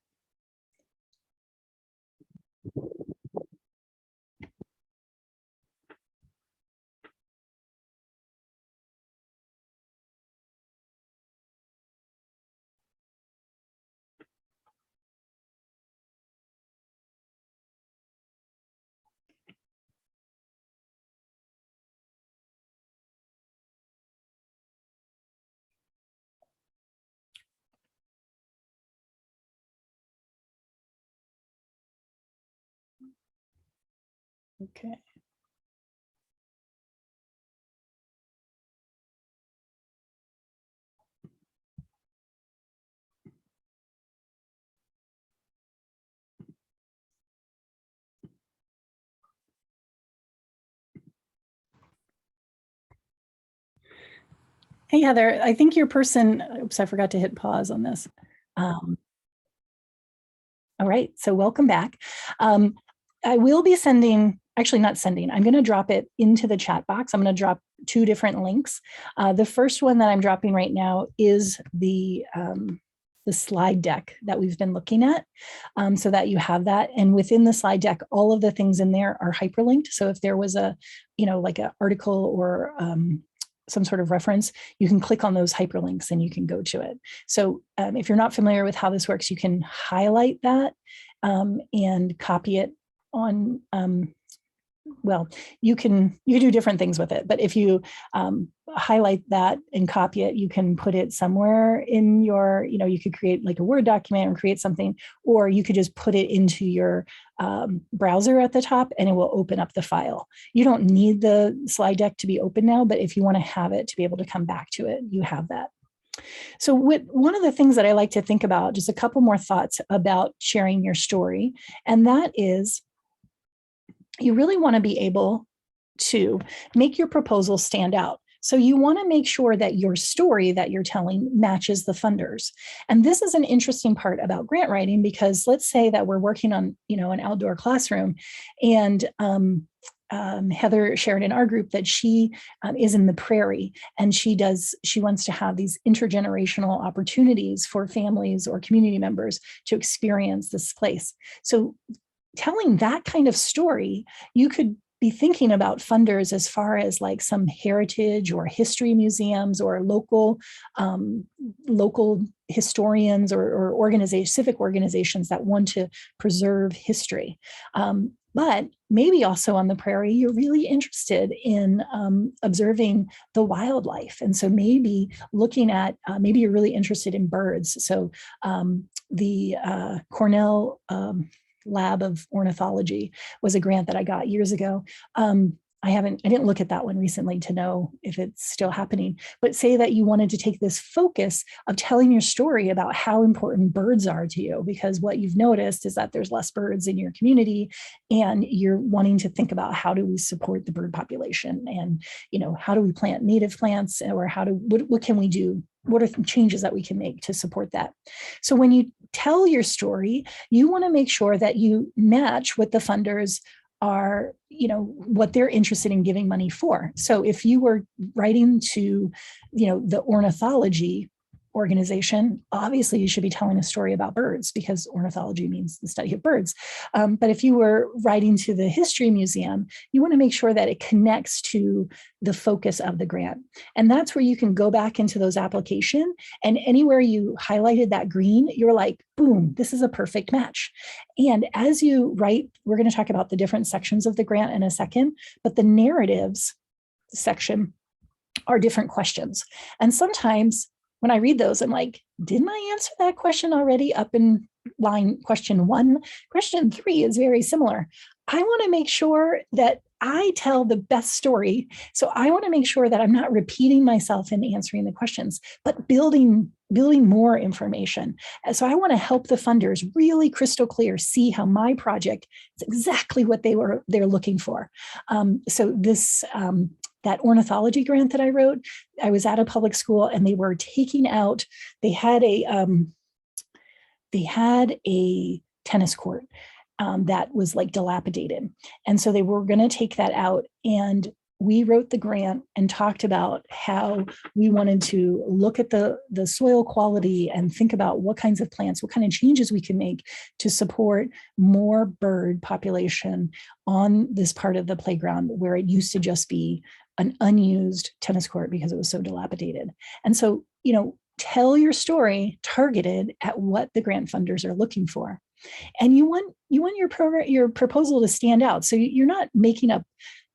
Okay. Hey, Heather, I think your person, oops, I forgot to hit pause on this. All right, so welcome back. I will be sending, actually not sending, I'm going to drop it into the chat box. I'm going to drop 2 different links. The first one that I'm dropping right now is the slide deck that we've been looking at, so that you have that. And within the slide deck, all of the things in there are hyperlinked. So if there was a, like an article or some sort of reference, you can click on those hyperlinks and you can go to it. So if you're not familiar with how this works, you can highlight that and copy it on, well, you can do different things with it, but if you highlight that and copy it, you can put it somewhere in your, you could create like a Word document or create something, or you could just put it into your browser at the top and it will open up the file. You don't need the slide deck to be open now, but if you want to have it to be able to come back to it, you have that. So one of the things that I like to think about, just a couple more thoughts about sharing your story, and that is, you really want to be able to make your proposal stand out. So you want to make sure that your story that you're telling matches the funders. And this is an interesting part about grant writing, because let's say that we're working on, an outdoor classroom, and Heather shared in our group that she is in the prairie, and she wants to have these intergenerational opportunities for families or community members to experience this place. So telling that kind of story, you could be thinking about funders as far as like some heritage or history museums or local historians or civic organizations that want to preserve history. But maybe also on the prairie, you're really interested in observing the wildlife. And so maybe looking at, maybe you're really interested in birds. So the Cornell Lab of Ornithology was a grant that I got years ago. I didn't look at that one recently to know if it's still happening, but say that you wanted to take this focus of telling your story about how important birds are to you, because what you've noticed is that there's less birds in your community, and you're wanting to think about how do we support the bird population, and, how do we plant native plants, or what can we do? What are changes that we can make to support that? So when you tell your story, you want to make sure that you match what the funders are, what they're interested in giving money for. So if you were writing to, the ornithology organization, obviously you should be telling a story about birds because ornithology means the study of birds. But if you were writing to the history museum, you want to make sure that it connects to the focus of the grant. And that's where you can go back into those application, and anywhere you highlighted that green, you're like, boom, this is a perfect match. And as you write, we're going to talk about the different sections of the grant in a second, but the narratives section are different questions. And sometimes when I read those, I'm like, didn't I answer that question already up in line question 1? Question 3 is very similar. I want to make sure that I tell the best story. So I want to make sure that I'm not repeating myself in answering the questions, but building more information. And so I want to help the funders really crystal clear see how my project is exactly what they're looking for. So this that ornithology grant that I wrote, I was at a public school and they were taking out, they had a tennis court that was like dilapidated. And so they were going to take that out. And we wrote the grant and talked about how we wanted to look at the soil quality and think about what kinds of plants, what kind of changes we can make to support more bird population on this part of the playground where it used to just be an unused tennis court because it was so dilapidated. And so, tell your story targeted at what the grant funders are looking for. And you want your proposal to stand out. So you're not making up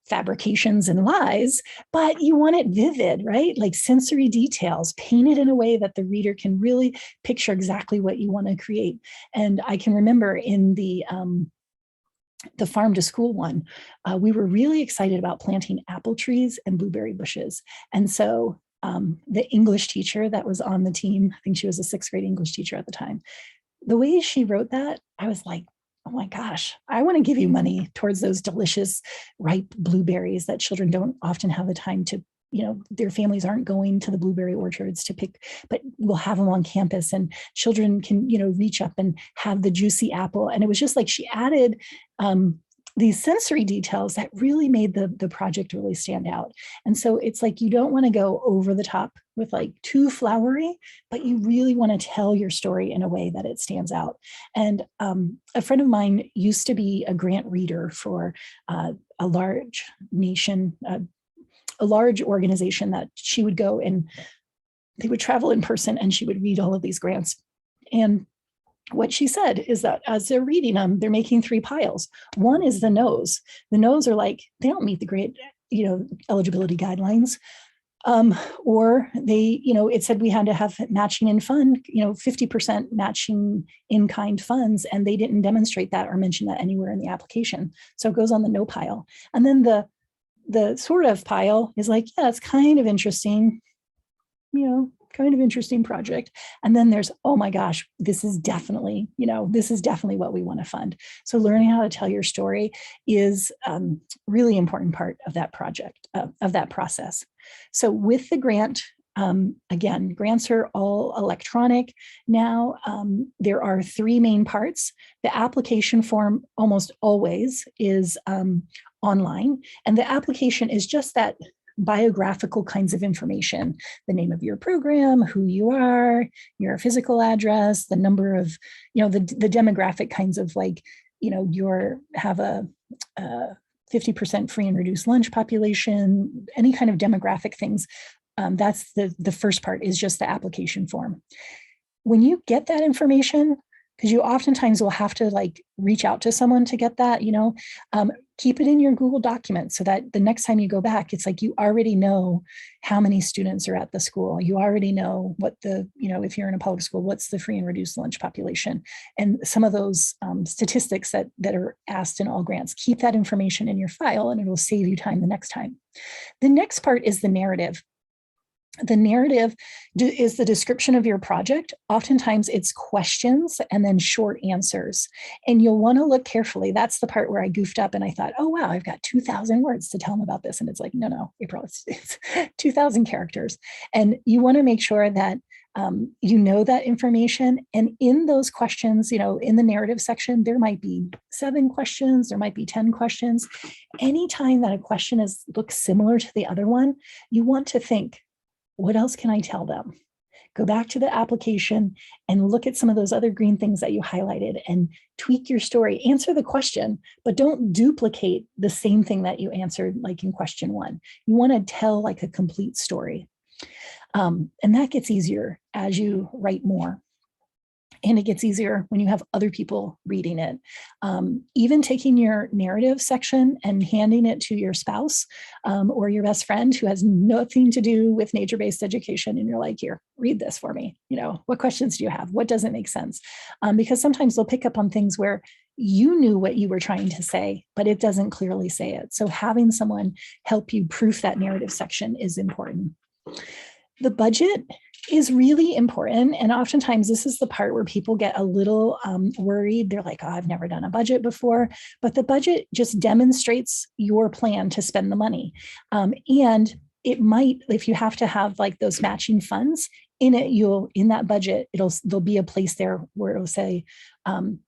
fabrications and lies, but you want it vivid, right? Like sensory details, painted in a way that the reader can really picture exactly what you want to create. And I can remember in the farm to school one, we were really excited about planting apple trees and blueberry bushes. And so the English teacher that was on the team, I think she was a 6th grade English teacher at the time, the way she wrote that, I was like, oh my gosh, I want to give you money towards those delicious ripe blueberries that children don't often have the time to, their families aren't going to the blueberry orchards to pick, but we'll have them on campus and children can, reach up and have the juicy apple. And it was just like she added these sensory details that really made the project really stand out. And so it's like, you don't want to go over the top with like too flowery, but you really want to tell your story in a way that it stands out. And a friend of mine used to be a grant reader for a large nation, a large organization that she would go and they would travel in person and she would read all of these grants. And what she said is that as they're reading them, they're making 3 piles. One is the no's. The no's are like, they don't meet the grant, eligibility guidelines. Or they, it said we had to have matching in fund, 50% matching in kind funds, and they didn't demonstrate that or mention that anywhere in the application. So it goes on the no pile. And then the sort of pile is like, yeah, it's kind of interesting, kind of interesting project. And then there's, oh my gosh, this is definitely what we want to fund. So learning how to tell your story is really important part of that project, of that process. So with the grant, again, grants are all electronic now. There are 3 main parts. The application form almost always is online, and the application is just that biographical kinds of information, the name of your program, who you are, your physical address, the number of, the demographic kinds of like, you have a 50% free and reduced lunch population, any kind of demographic things. That's the first part is just the application form. When you get that information, because you oftentimes will have to like reach out to someone to get that, keep it in your Google document so that the next time you go back, it's like you already know how many students are at the school. You already know what if you're in a public school, what's the free and reduced lunch population. And some of those statistics that are asked in all grants, keep that information in your file and it'll save you time the next time. The next part is the narrative. The narrative is the description of your project. Oftentimes it's questions and then short answers. And you'll want to look carefully. That's the part where I goofed up and I thought, oh, wow, I've got 2,000 words to tell them about this. And it's like, no, April, it's 2,000 characters. And you want to make sure that you know that information. And in those questions, in the narrative section, there might be 7 questions, there might be 10 questions. Anytime that a question looks similar to the other one, you want to think, what else can I tell them? Go back to the application and look at some of those other green things that you highlighted and tweak your story. Answer the question, but don't duplicate the same thing that you answered like in question 1. You want to tell like a complete story. And that gets easier as you write more. And it gets easier when you have other people reading it. Even taking your narrative section and handing it to your spouse or your best friend who has nothing to do with nature-based education. And you're like, here, read this for me. What questions do you have? What doesn't make sense? Because sometimes they'll pick up on things where you knew what you were trying to say, but it doesn't clearly say it. So having someone help you proof that narrative section is important. The budget is really important. And oftentimes this is the part where people get a little worried. They're like, oh, I've never done a budget before. But the budget just demonstrates your plan to spend the money. And it might, if you have to have like those matching funds in it, in that budget, there'll be a place there where it'll say,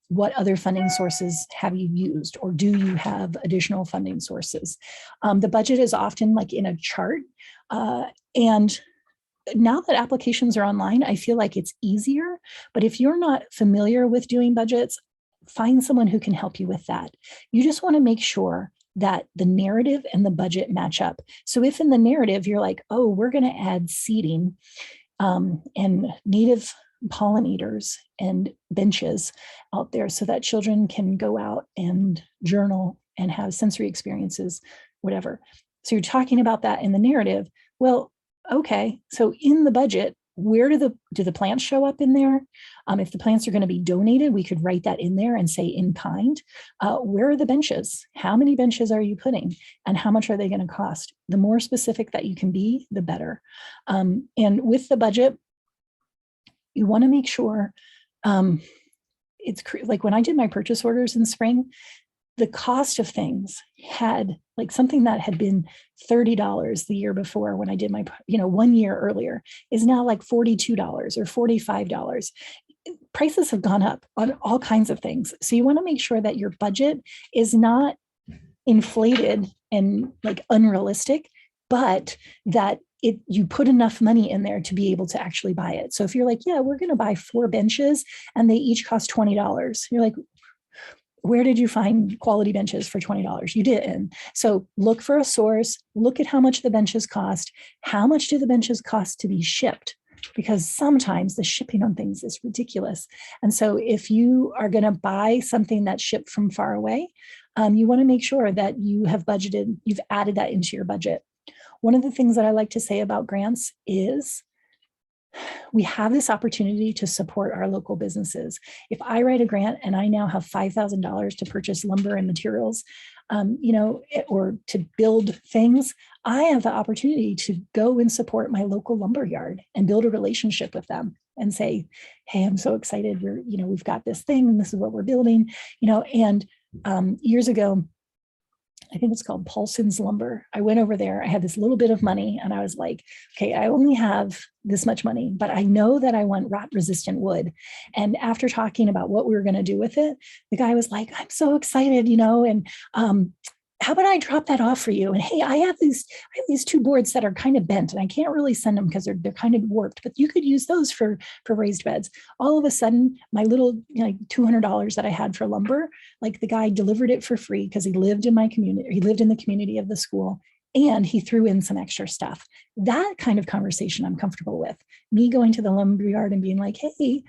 what other funding sources have you used, or do you have additional funding sources? The budget is often like in a chart. And now that applications are online, I feel like it's easier. But if you're not familiar with doing budgets, find someone who can help you with that. You just want to make sure that the narrative and the budget match up. So if in the narrative you're like, oh, we're going to add seating and native pollinators and benches out there so that children can go out and journal and have sensory experiences, whatever. So you're talking about that in the narrative. Well, okay, so in the budget, where do the plants show up in there? If the plants are going to be donated, we could write that in there and say in kind. Where are the benches? How many benches are you putting? And how much are they going to cost? The more specific that you can be, the better. And with the budget, you want to make sure it's like when I did my purchase orders in spring, the cost of things had like something that had been $30 the year before when I did my, 1 year earlier is now like $42 or $45. Prices have gone up on all kinds of things. So you want to make sure that your budget is not inflated and like unrealistic, but that you put enough money in there to be able to actually buy it. So if you're like, yeah, we're going to buy 4 benches and they each cost $20, you're like, where did you find quality benches for $20? You didn't. So look for a source, look at how much the benches cost. How much do the benches cost to be shipped? Because sometimes the shipping on things is ridiculous. And so if you are going to buy something that's shipped from far away, you want to make sure that you have budgeted, you've added that into your budget. One of the things that I like to say about grants is we have this opportunity to support our local businesses. If I write a grant and I now have $5,000 to purchase lumber and materials, or to build things, I have the opportunity to go and support my local lumber yard and build a relationship with them and say, hey, I'm so excited. We've got this thing and this is what we're building, and years ago, I think it's called Paulson's Lumber. I went over there, I had this little bit of money and I was like, okay, I only have this much money, but I know that I want rot resistant wood. And after talking about what we were going to do with it, the guy was like, I'm so excited, and how about I drop that off for you? And hey, I have these 2 boards that are kind of bent and I can't really send them because they're kind of warped, but you could use those for raised beds. All of a sudden, my little $200 that I had for lumber, like the guy delivered it for free because he lived in my community. He lived in the community of the school and he threw in some extra stuff. That kind of conversation I'm comfortable with. Me going to the lumber yard and being like, hey,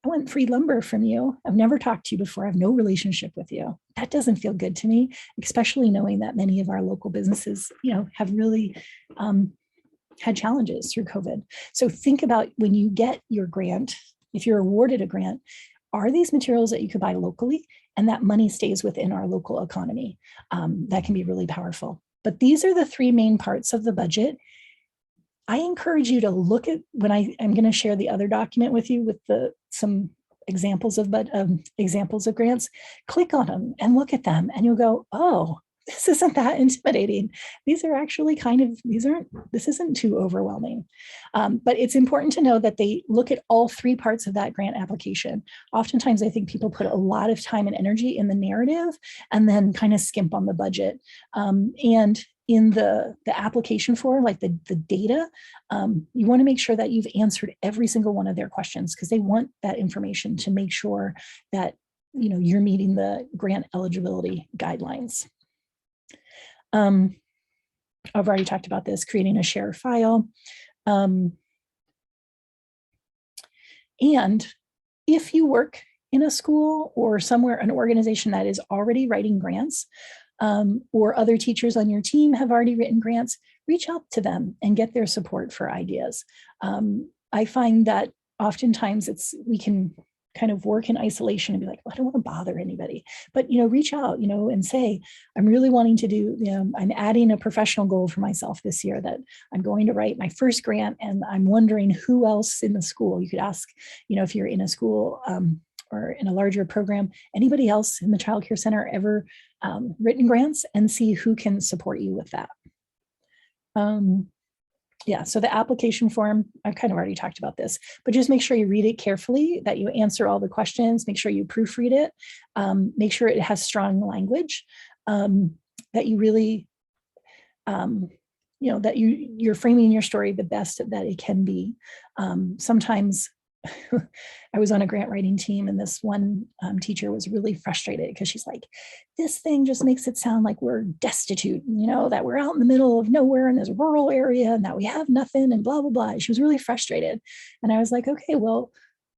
I want free lumber from you. I've never talked to you before. I have no relationship with you. That doesn't feel good to me, especially knowing that many of our local businesses, have really had challenges through COVID. So think about when you get your grant, if you're awarded a grant, are these materials that you could buy locally and that money stays within our local economy? That can be really powerful. But these are the 3 main parts of the budget. I encourage you to look at when I'm going to share the other document with you with some examples of grants. Click on them and look at them, and you'll go, oh, this isn't that intimidating. These are actually this isn't too overwhelming. But it's important to know that they look at all 3 parts of that grant application. Oftentimes, I think people put a lot of time and energy in the narrative and then kind of skimp on the budget. And in the application form, like the data, you want to make sure that you've answered every single one of their questions, because they want that information to make sure that you're meeting the grant eligibility guidelines. I've already talked about this, creating a share file. And if you work in a school or somewhere, an organization that is already writing grants, or other teachers on your team have already written grants, reach out to them and get their support for ideas. I find that oftentimes we can kind of work in isolation and be like, well, I don't want to bother anybody, but reach out, and say, I'm really wanting to do, I'm adding a professional goal for myself this year that I'm going to write my first grant, and I'm wondering who else in the school. You could ask, if you're in a school or in a larger program, anybody else in the Child Care Center ever written grants, and see who can support you with that. Yeah, so the application form, I've kind of already talked about this, but just make sure you read it carefully, that you answer all the questions, make sure you proofread it, make sure it has strong language, that you really, that you're framing your story the best that it can be. Sometimes I was on a grant writing team, and this one teacher was really frustrated because she's like, this thing just makes it sound like we're destitute, that we're out in the middle of nowhere in this rural area and that we have nothing and blah, blah, blah. She was really frustrated. And I was like, okay, well,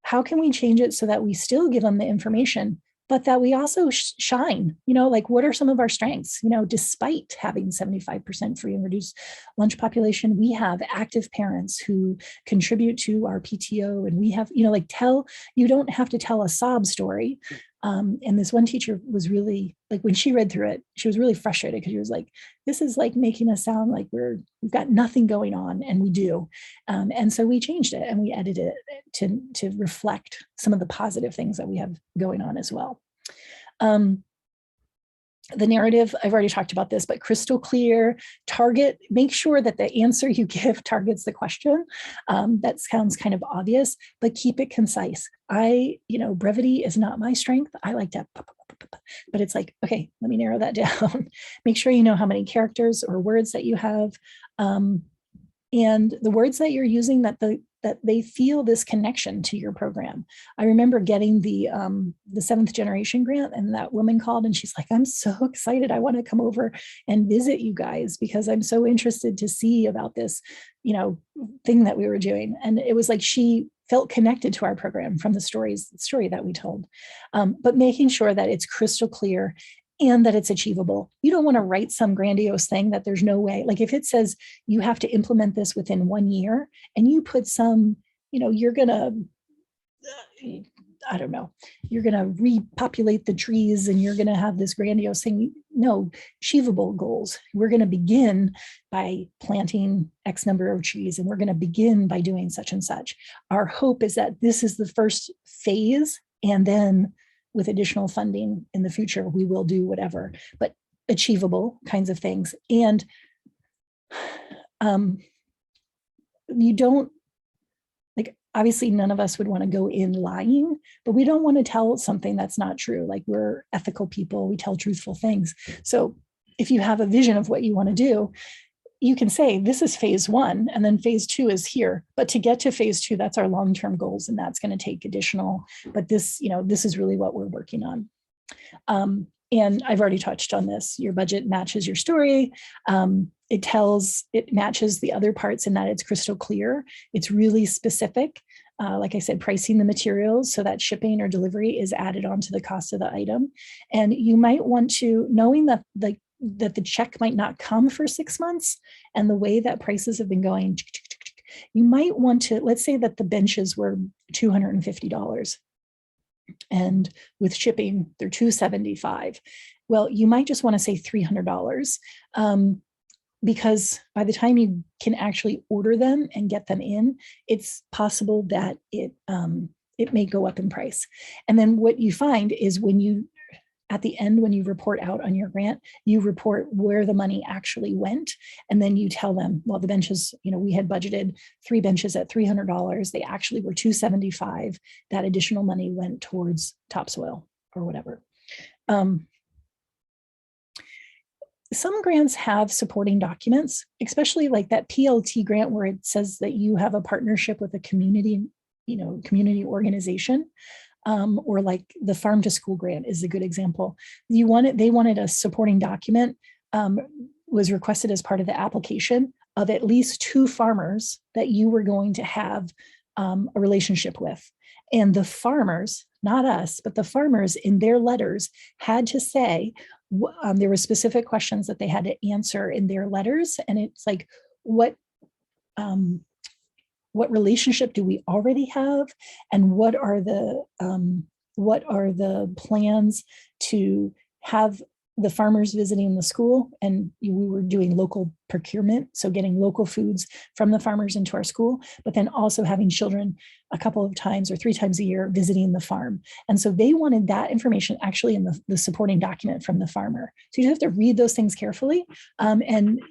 how can we change it so that we still give them the information, but that we also shine, like what are some of our strengths? Despite having 75% free and reduced lunch population, we have active parents who contribute to our PTO, and we have, you don't have to tell a sob story. And this one teacher was really, like, when she read through it, she was really frustrated because she was like, this is like making us sound like we've got nothing going on, and we do. And so we changed it and we edited it to reflect some of the positive things that we have going on as well. The narrative, I've already talked about this, but crystal clear, make sure that the answer you give targets the question. That sounds kind of obvious, but keep it concise. Brevity is not my strength. I like to, but it's like, okay, let me narrow that down. Make sure you know how many characters or words that you have. And the words that you're using, that they feel this connection to your program. I remember getting the 7th generation grant, and that woman called and she's like, I'm so excited. I want to come over and visit you guys because I'm so interested to see about this, thing that we were doing. And it was like, she felt connected to our program from the story that we told, but making sure that it's crystal clear and that it's achievable. You don't want to write some grandiose thing that there's no way. Like if it says you have to implement this within 1 year, and you put some, you're going to, I don't know, you're going to repopulate the trees and you're going to have this grandiose thing. No, achievable goals. We're going to begin by planting X number of trees, and we're going to begin by doing such and such. Our hope is that this is the first phase, and then with additional funding in the future, we will do whatever, but achievable kinds of things. And you don't, like, obviously none of us would want to go in lying, but we don't want to tell something that's not true. Like, we're ethical people, we tell truthful things. So if you have a vision of what you want to do, you can say, this is phase 1, and then phase 2 is here. But to get to phase 2, that's our long-term goals, and that's going to take additional, but this is really what we're working on. And I've already touched on this. Your budget matches your story. It matches the other parts in that it's crystal clear. It's really specific. Like I said, pricing the materials so that shipping or delivery is added onto the cost of the item. And you might want to, knowing that the check might not come for 6 months, and the way that prices have been going, you might want to, let's say that the benches were $250, and with shipping, they're $275. Well, you might just want to say $300, because by the time you can actually order them and get them in, it's possible that it may go up in price. And then what you find is at the end, when you report out on your grant, you report where the money actually went. And then you tell them, well, the benches, we had budgeted 3 benches at $300. They actually were $275. That additional money went towards topsoil or whatever. some grants have supporting documents, especially like that PLT grant where it says that you have a partnership with a community, community organization. Or like the farm to school grant is a good example. They wanted a supporting document, was requested as part of the application of at least 2 farmers that you were going to have a relationship with. And the farmers, not us, but the farmers in their letters had to say, there were specific questions that they had to answer in their letters. And it's like, what relationship do we already have, and what are the plans to have the farmers visiting the school? And we were doing local procurement, so getting local foods from the farmers into our school, but then also having children a couple of times or 3 times a year visiting the farm. And so they wanted that information actually in the supporting document from the farmer. So you have to read those things carefully. And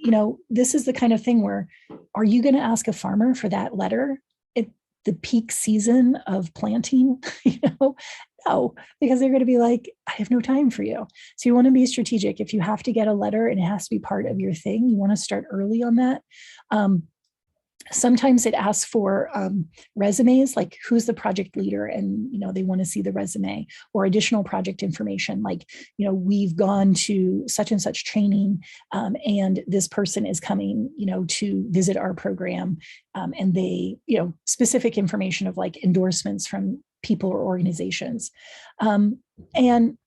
this is the kind of thing where, are you going to ask a farmer for that letter at the peak season of planting? No, because they're going to be like, I have no time for you. So you want to be strategic. If you have to get a letter and it has to be part of your thing, you want to start early on that. Sometimes it asks for resumes, like who's the project leader, and they want to see the resume, or additional project information, like we've gone to such and such training, and this person is coming to visit our program, and they specific information of like endorsements from people or organizations, and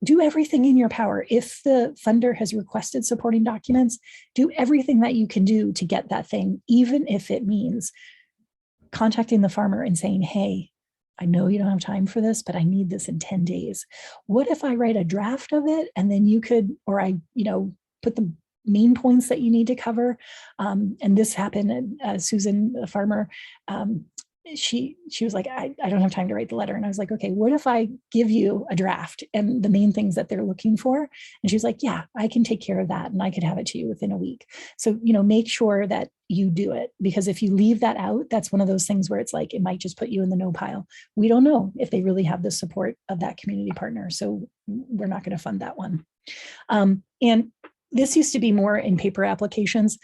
do everything in your power. If the funder has requested supporting documents, do everything that you can do to get that thing, even if it means contacting the farmer and saying, hey, I know you don't have time for this, but I need this in 10 days. What if I write a draft of it, and then you could, or I, put the main points that you need to cover. And this happened, Susan, the farmer, she was like, I don't have time to write the letter. And I was like, okay, what if I give you a draft and the main things that they're looking for? And she was like, yeah, I can take care of that, and I could have it to you within a week. So, make sure that you do it, because if you leave that out, that's one of those things where it's like, it might just put you in the no pile. We don't know if they really have the support of that community partner. So we're not going to fund that one. And this used to be more in paper applications.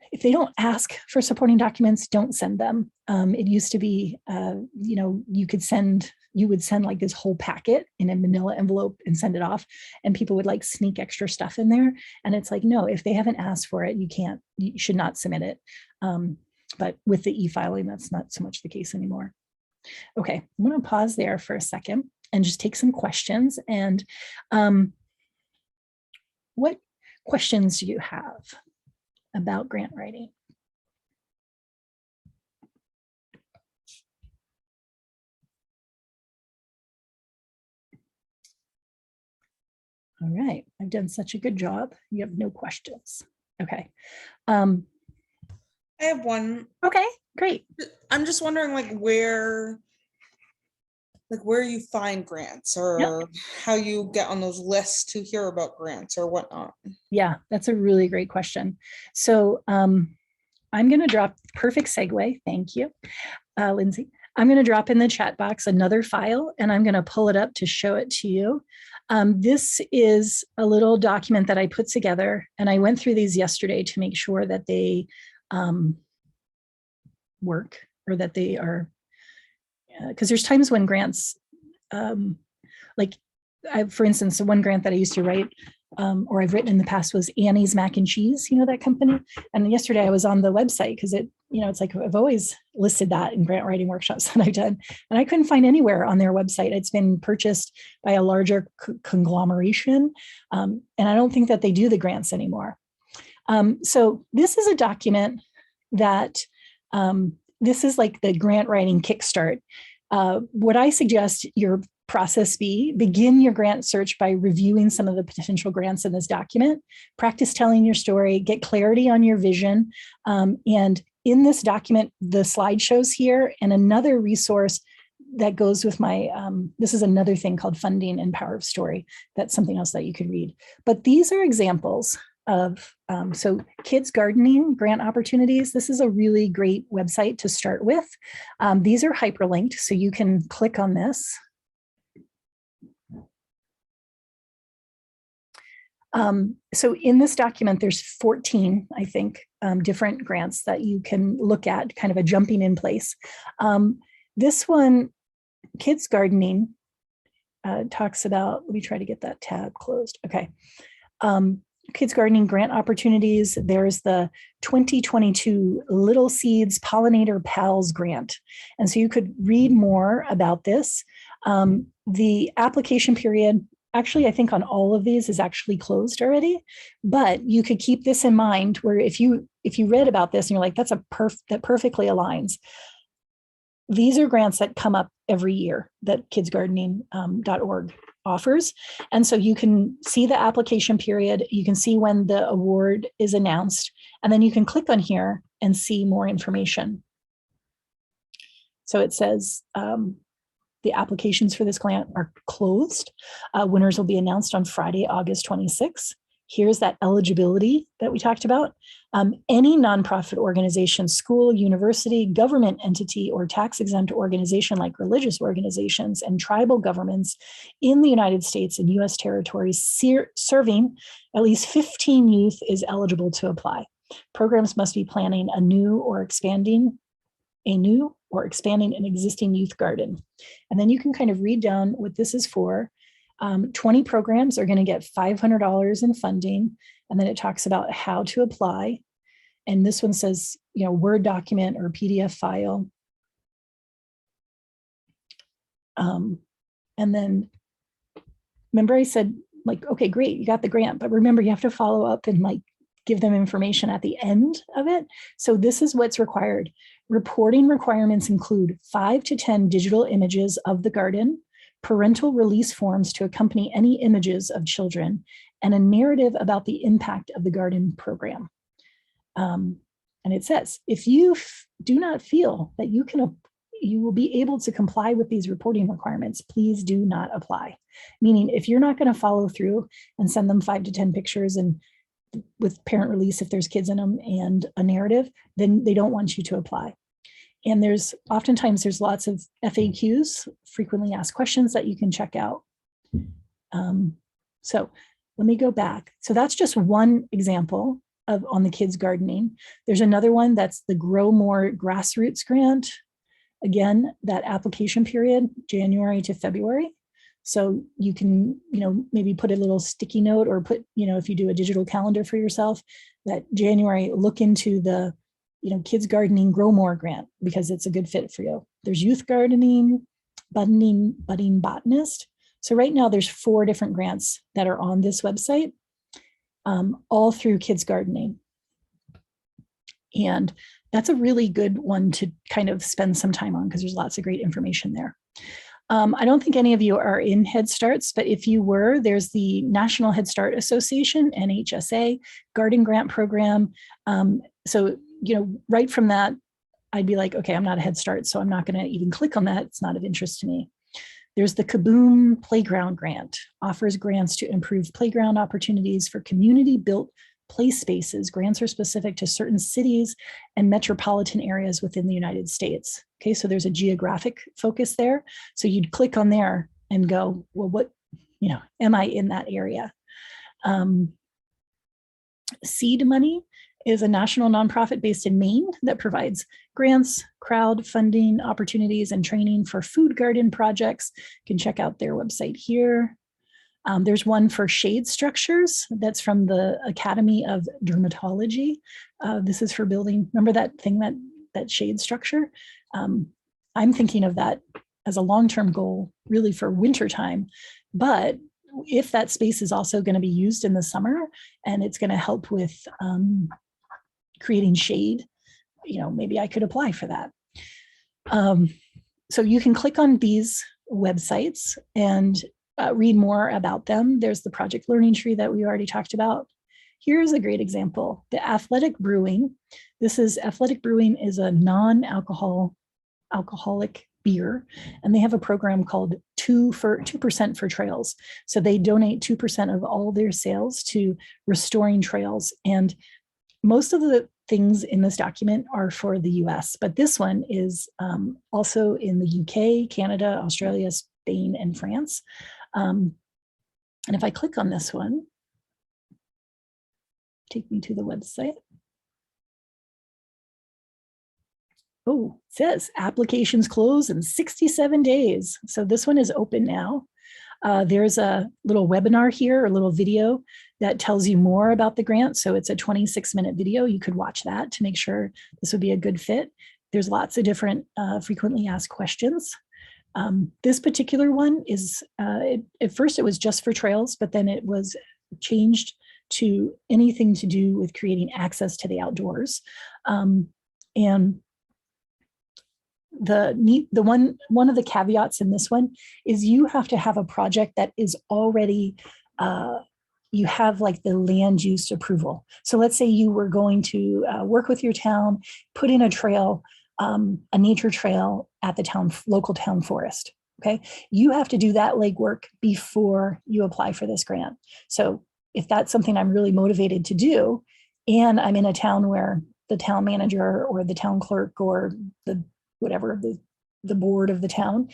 If they don't ask for supporting documents, don't send them. It used to be, you would send like this whole packet in a manila envelope and send it off, and people would like sneak extra stuff in there. And it's like, no, if they haven't asked for it, you should not submit it. But with the e-filing, that's not so much the case anymore. Okay, I'm going to pause there for a second and just take some questions. And what questions do you have about grant writing? All right, I've done such a good job. You have no questions. Okay. I have one. Okay, great. I'm just wondering where you find grants, or how you get on those lists to hear about grants or whatnot. Yeah, that's a really great question. So I'm going to drop, perfect segue. Thank you, Lindsay. I'm going to drop in the chat box another file, and I'm going to pull it up to show it to you. This is a little document that I put together, and I went through these yesterday to make sure that they work, or that they are, because there's times when grants, for instance, the one grant that I used to write, or I've written in the past, was Annie's Mac and Cheese, that company. And yesterday I was on the website, because it's like, I've always listed that in grant writing workshops that I've done, and I couldn't find anywhere on their website. It's been purchased by a larger conglomeration. And I don't think that they do the grants anymore. So this is a document that, this is like the grant writing kickstart. What I suggest your process begin your grant search by reviewing some of the potential grants in this document, practice telling your story, get clarity on your vision. And in this document, the slideshows here, and another resource that goes with my, this is another thing called Funding and Power of Story. That's something else that you could read. But these are examples of, so kids gardening grant opportunities. This is a really great website to start with. These are hyperlinked, so you can click on this. So in this document, there's 14, I think, different grants that you can look at, kind of a jumping in place. This one, Kids Gardening, talks about, let me try to get that tab closed. Okay. Kids Gardening grant opportunities. There's the 2022 Little Seeds Pollinator Pals grant. And so you could read more about this. The application period, actually, I think on all of these is actually closed already, but you could keep this in mind where if you read about this and you're like, that perfectly aligns. These are grants that come up every year that kidsgardening.org offers. And so you can see the application period, you can see when the award is announced, and then you can click on here and see more information. So it says the applications for this grant are closed. Winners will be announced on Friday, August 26th. Here's that eligibility that we talked about. Any nonprofit organization, school, university, government entity, or tax-exempt organization like religious organizations and tribal governments in the United States and U.S. territories serving at least 15 youth is eligible to apply. Programs must be planning a new or expanding an existing youth garden. And then you can kind of read down what this is for. 20 programs are going to get $500 in funding. And then it talks about how to apply. And this one says, Word document or PDF file. And then remember I said, okay, great, you got the grant, but remember you have to follow up and give them information at the end of it. So this is what's required. Reporting requirements include 5 to 10 digital images of the garden, parental release forms to accompany any images of children, and a narrative about the impact of the garden program. And it says, if you do not feel that you will be able to comply with these reporting requirements, please do not apply. Meaning, if you're not going to follow through and send them 5 to 10 pictures and with parent release, if there's kids in them, and a narrative, then they don't want you to apply. And oftentimes there's lots of FAQs, frequently asked questions, that you can check out. So let me go back. So that's just one example on the kids gardening. There's another one that's the Grow More Grassroots Grant. Again, that application period, January to February. So you can, maybe put a little sticky note or put, if you do a digital calendar for yourself, that January, look into the, Kids Gardening Grow More grant, because it's a good fit for you. There's Youth Gardening, Budding Botanist. So right now there's 4 different grants that are on this website, all through Kids Gardening. And that's a really good one to kind of spend some time on because there's lots of great information there. I don't think any of you are in Head Starts, but if you were, there's the National Head Start Association, NHSA, Garden Grant Program. So, right from that, I'd be like, okay, I'm not a Head Start, so I'm not going to even click on that. It's not of interest to me. There's the Kaboom Playground Grant, offers grants to improve playground opportunities for community-built play spaces. Grants are specific to certain cities and metropolitan areas within the United States. Okay, so there's a geographic focus there. So you'd click on there and go, well, what, am I in that area? Seed Money is a national nonprofit based in Maine that provides grants, crowdfunding opportunities, and training for food garden projects. You can check out their website here. There's one for shade structures that's from the Academy of Dermatology. This is for building, remember that thing, that shade structure? I'm thinking of that as a long-term goal, really for wintertime. But if that space is also going to be used in the summer and it's going to help with creating shade, maybe I could apply for that. So you can click on these websites and read more about them. There's the Project Learning Tree that we already talked about. Here's a great example, the Athletic Brewing. Athletic Brewing is a non-alcoholic beer, and they have a program called 2% for Trails. So they donate 2% of all their sales to restoring trails. And most of the things in this document are for the US, but this one is also in the UK, Canada, Australia, Spain, and France. And if I click on this one, take me to the website. Oh, it says applications close in 67 days. So this one is open now. There's a little webinar here, a little video that tells you more about the grant. So it's a 26-minute video. You could watch that to make sure this would be a good fit. There's lots of different frequently asked questions. This particular one is, at first it was just for trails, but then it was changed to anything to do with creating access to the outdoors. And one of the caveats in this one is you have to have a project that is already, you have like the land use approval. So let's say you were going to work with your town, put in a trail, a nature trail at the local town forest. Okay, you have to do that legwork before you apply for this grant. So if that's something I'm really motivated to do, and I'm in a town where the town manager or the town clerk or the whatever the board of the town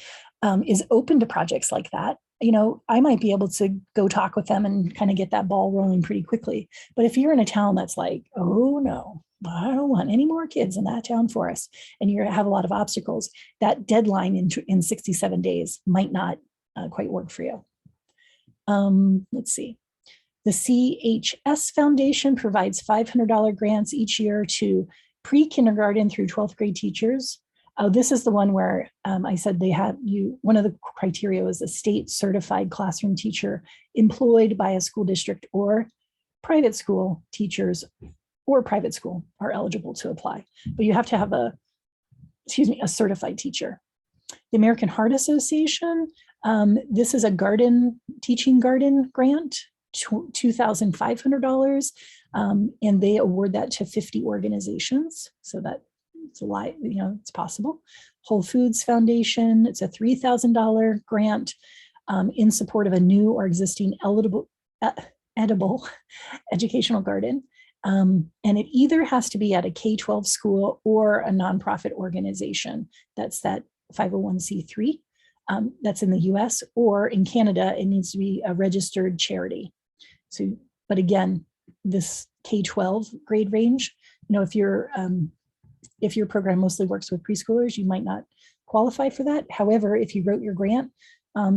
is open to projects like that, you know, I might be able to go talk with them and kind of get that ball rolling pretty quickly. But if you're in a town that's like, oh no, I don't want any more kids in that town forest, and you have a lot of obstacles, that deadline in 67 days might not quite work for you. Let's see. The CHS Foundation provides $500 grants each year to pre-kindergarten through 12th grade teachers. This is the one where I said they had one of the criteria was a state certified classroom teacher employed by a school district, or private school teachers or private school are eligible to apply. But you have to have a certified teacher. The American Heart Association, this is a teaching garden grant, $2,500, and they award that to 50 organizations. So that it's a lot, you know, it's possible. Whole Foods Foundation, it's a $3,000 grant in support of a new or existing edible educational garden. And it either has to be at a K-12 school or a nonprofit organization. That's that 501c3. That's in the US, or in Canada, it needs to be a registered charity. So, but again, this K-12 grade range, you know, if your program mostly works with preschoolers, you might not qualify for that. However, if you wrote your grant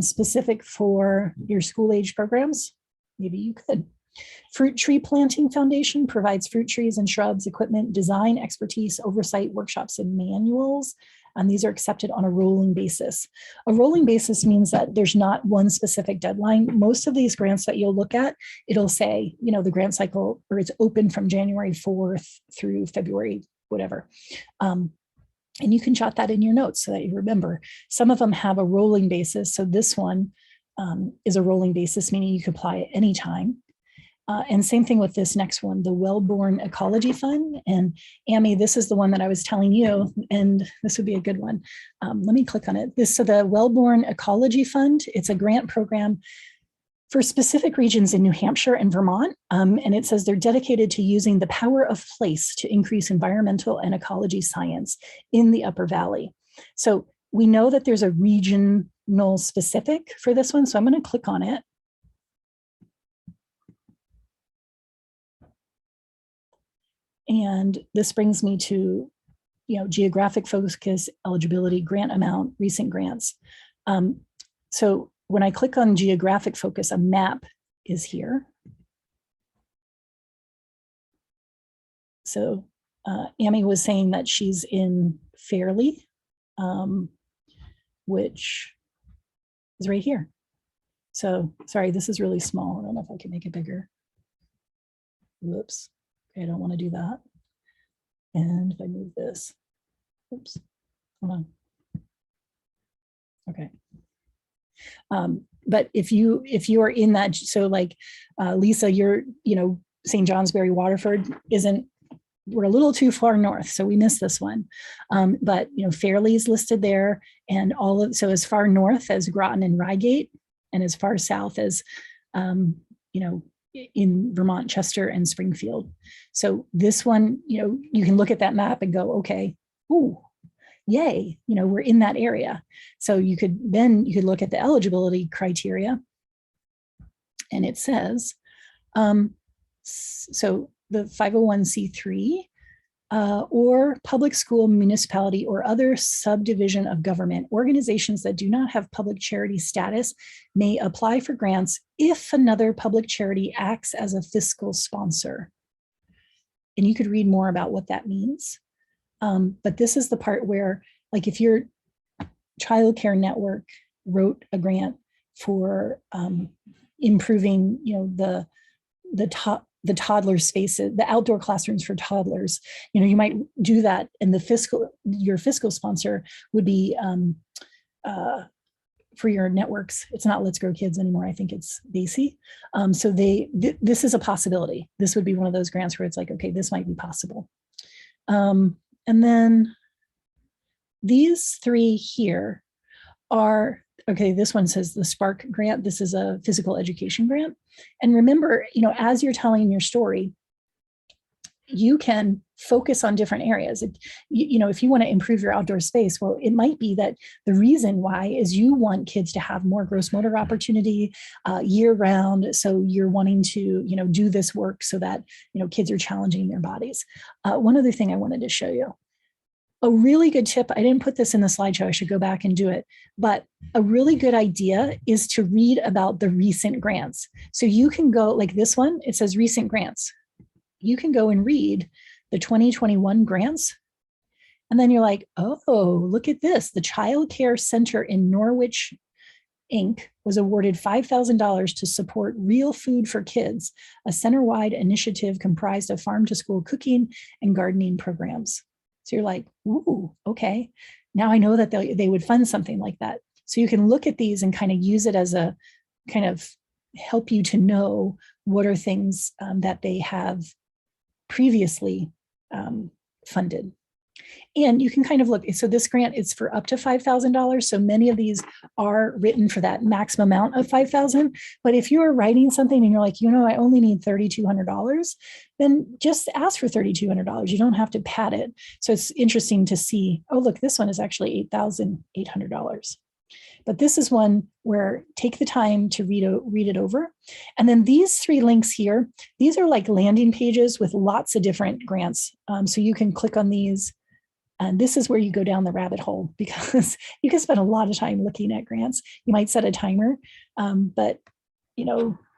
specific for your school age programs, maybe you could. Fruit Tree Planting Foundation provides fruit trees and shrubs, equipment, design, expertise, oversight, workshops, and manuals. And these are accepted on a rolling basis. A rolling basis means that there's not one specific deadline. Most of these grants that you'll look at, it'll say, you know, the grant cycle, or it's open from January 4th through February, whatever. And you can jot that in your notes so that you remember. Some of them have a rolling basis. So this one is a rolling basis, meaning you can apply at any time. And same thing with this next one, the Wellborn Ecology Fund. And Amy, this is the one that I was telling you, and this would be a good one. Let me click on it. So the Wellborn Ecology Fund, it's a grant program for specific regions in New Hampshire and Vermont. And it says they're dedicated to using the power of place to increase environmental and ecology science in the Upper Valley. So we know that there's a regional specific for this one. So I'm going to click on it. And this brings me to, you know, geographic focus, eligibility, grant amount, recent grants. So when I click on geographic focus, a map is here. So Amy was saying that she's in Fairleigh, which is right here. So sorry, this is really small. I don't know if I can make it bigger. Whoops. I don't want to do that. And if I move this, oops, hold on. Okay. But if you are in that, so like Lisa, you're, you know, St. Johnsbury, Waterford we're a little too far north, so we missed this one. But you know, Fairleigh's listed there, and so as far north as Groton and Reigate, and as far south as you know, in Vermont, Chester and Springfield. So this one, you know, you can look at that map and go, okay, ooh, yay, you know, we're in that area. So you could look at the eligibility criteria, and it says, so the 501c3, or public school, municipality, or other subdivision of government. Organizations that do not have public charity status may apply for grants if another public charity acts as a fiscal sponsor. And you could read more about what that means. But this is the part where, like, if your childcare network wrote a grant for improving, the toddler spaces, the outdoor classrooms for toddlers, you might do that, and your fiscal sponsor would be for your networks. It's not Let's Grow Kids anymore. I think it's BASI. So this is a possibility. This would be one of those grants where it's like, okay, this might be possible. And then these three here are, okay, this one says the Spark grant. This is a physical education grant. And remember, as you're telling your story, you can focus on different areas. If you want to improve your outdoor space, well, it might be that the reason why is you want kids to have more gross motor opportunity year round. So you're wanting to, do this work so that, kids are challenging their bodies. One other thing I wanted to show you. A really good tip, I didn't put this in the slideshow, I should go back and do it, but a really good idea is to read about the recent grants. So you can go, like this one, it says recent grants. You can go and read the 2021 grants. And then you're like, oh, look at this. The Child Care Center in Norwich, Inc. was awarded $5,000 to support Real Food for Kids, a center-wide initiative comprised of farm-to-school cooking and gardening programs. So you're like, ooh, okay. Now I know that they would fund something like that. So you can look at these and kind of use it as a kind of help you to know what are things that they have previously funded. And you can kind of look, so this grant is for up to $5,000. So many of these are written for that maximum amount of $5,000. But if you're writing something and you're like, I only need $3,200, then just ask for $3,200. You don't have to pad it. So it's interesting to see, oh, look, this one is actually $8,800. But this is one where take the time to read it over. And then these three links here, these are like landing pages with lots of different grants. So you can click on these. And this is where you go down the rabbit hole, because you can spend a lot of time looking at grants. You might set a timer, but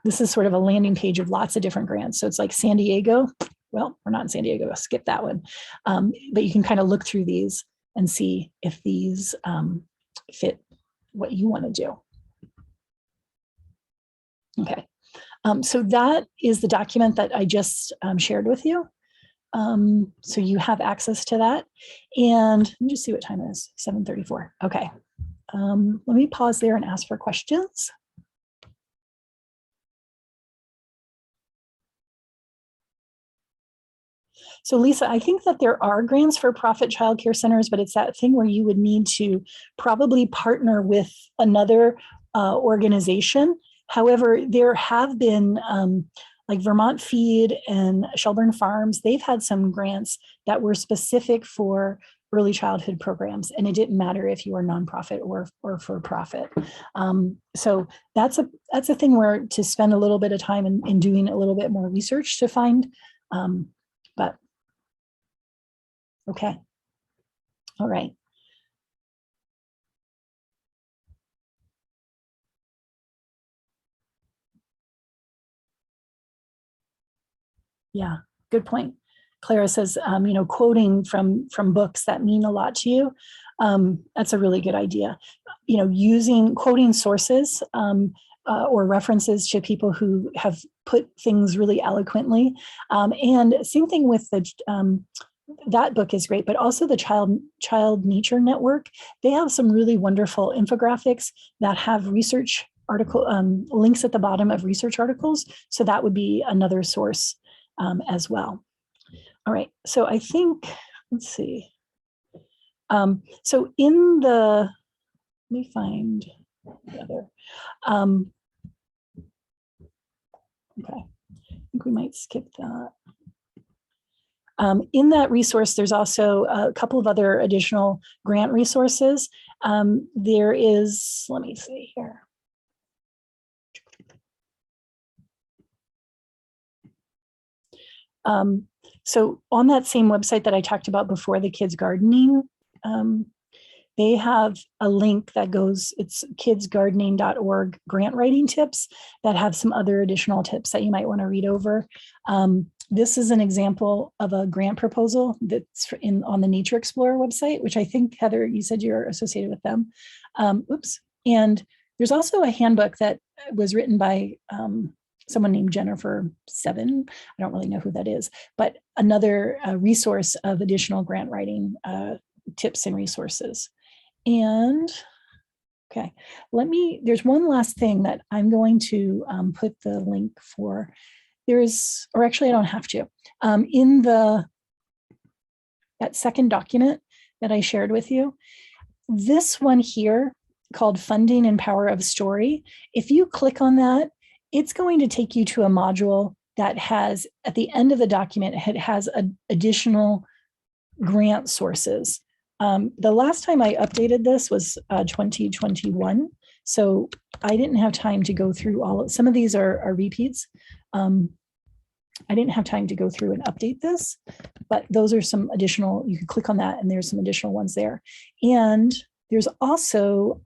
this is sort of a landing page of lots of different grants. So it's like San Diego. Well, we're not in San Diego, skip that one. But you can kind of look through these and see if these fit what you want to do. Okay, so that is the document that I just shared with you. So you have access to that. And let me just see what time it is, 7:34. Okay, let me pause there and ask for questions. So Lisa, I think that there are grants for profit childcare centers, but it's that thing where you would need to probably partner with another organization. However, there have been like Vermont Feed and Shelburne Farms, they've had some grants that were specific for early childhood programs, and it didn't matter if you were nonprofit or for profit. So that's a thing where to spend a little bit of time in doing a little bit more research to find, but okay, all right. Yeah, good point. Clara says, quoting from books that mean a lot to you. That's a really good idea. Quoting sources or references to people who have put things really eloquently. And same thing with that book is great, but also the Child Nature Network. They have some really wonderful infographics that have research article links at the bottom of research articles. So that would be another source as well. All right, so I think, let's see. So in the, let me find the other. Okay, I think we might skip that. In that resource, there's also a couple of other additional grant resources. There is, let me see here. So on that same website that I talked about before, the kids gardening, they have a link that goes, it's kidsgardening.org grant writing tips that have some other additional tips that you might want to read over. This is an example of a grant proposal that's on the Nature Explorer website, which I think, Heather, you said you're associated with them. Oops. And there's also a handbook that was written by someone named Jennifer Seven. I don't really know who that is, but another resource of additional grant writing tips and resources. And okay, there's one last thing that I'm going to put the link for. Or actually I don't have to. In that second document that I shared with you, this one here called Funding and Power of Story, if you click on that, it's going to take you to a module that has, at the end of the document, it has additional grant sources. The last time I updated this was 2021. So I didn't have time to go through some of these are repeats. I didn't have time to go through and update this, but those are some additional, you can click on that and there's some additional ones there. And there's also,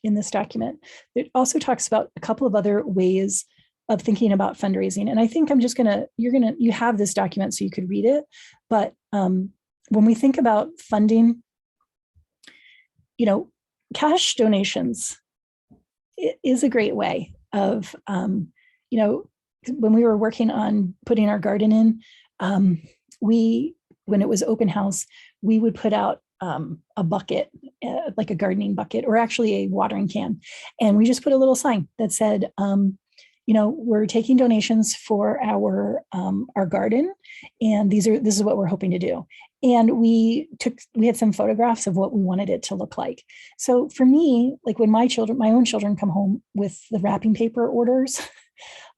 in this document, it also talks about a couple of other ways of thinking about fundraising. And I think you have this document so you could read it, but when we think about funding, cash donations is a great way of, when we were working on putting our garden in, when it was open house, we would put out a bucket, like a gardening bucket, or actually a watering can. And we just put a little sign that said, we're taking donations for our garden, and this is what we're hoping to do. And we had some photographs of what we wanted it to look like. So for me, like when my own children come home with the wrapping paper orders,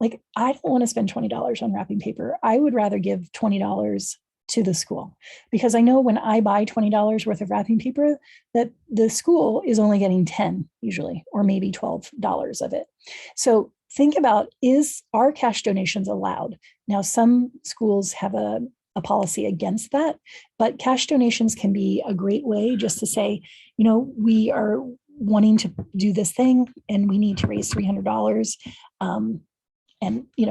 like I don't want to spend $20 on wrapping paper. I would rather give $20 to the school, because I know when I buy $20 worth of wrapping paper, that the school is only getting 10 usually, or maybe $12 of it. So think about, are cash donations allowed? Now, some schools have a policy against that, but cash donations can be a great way just to say, we are wanting to do this thing and we need to raise $300 and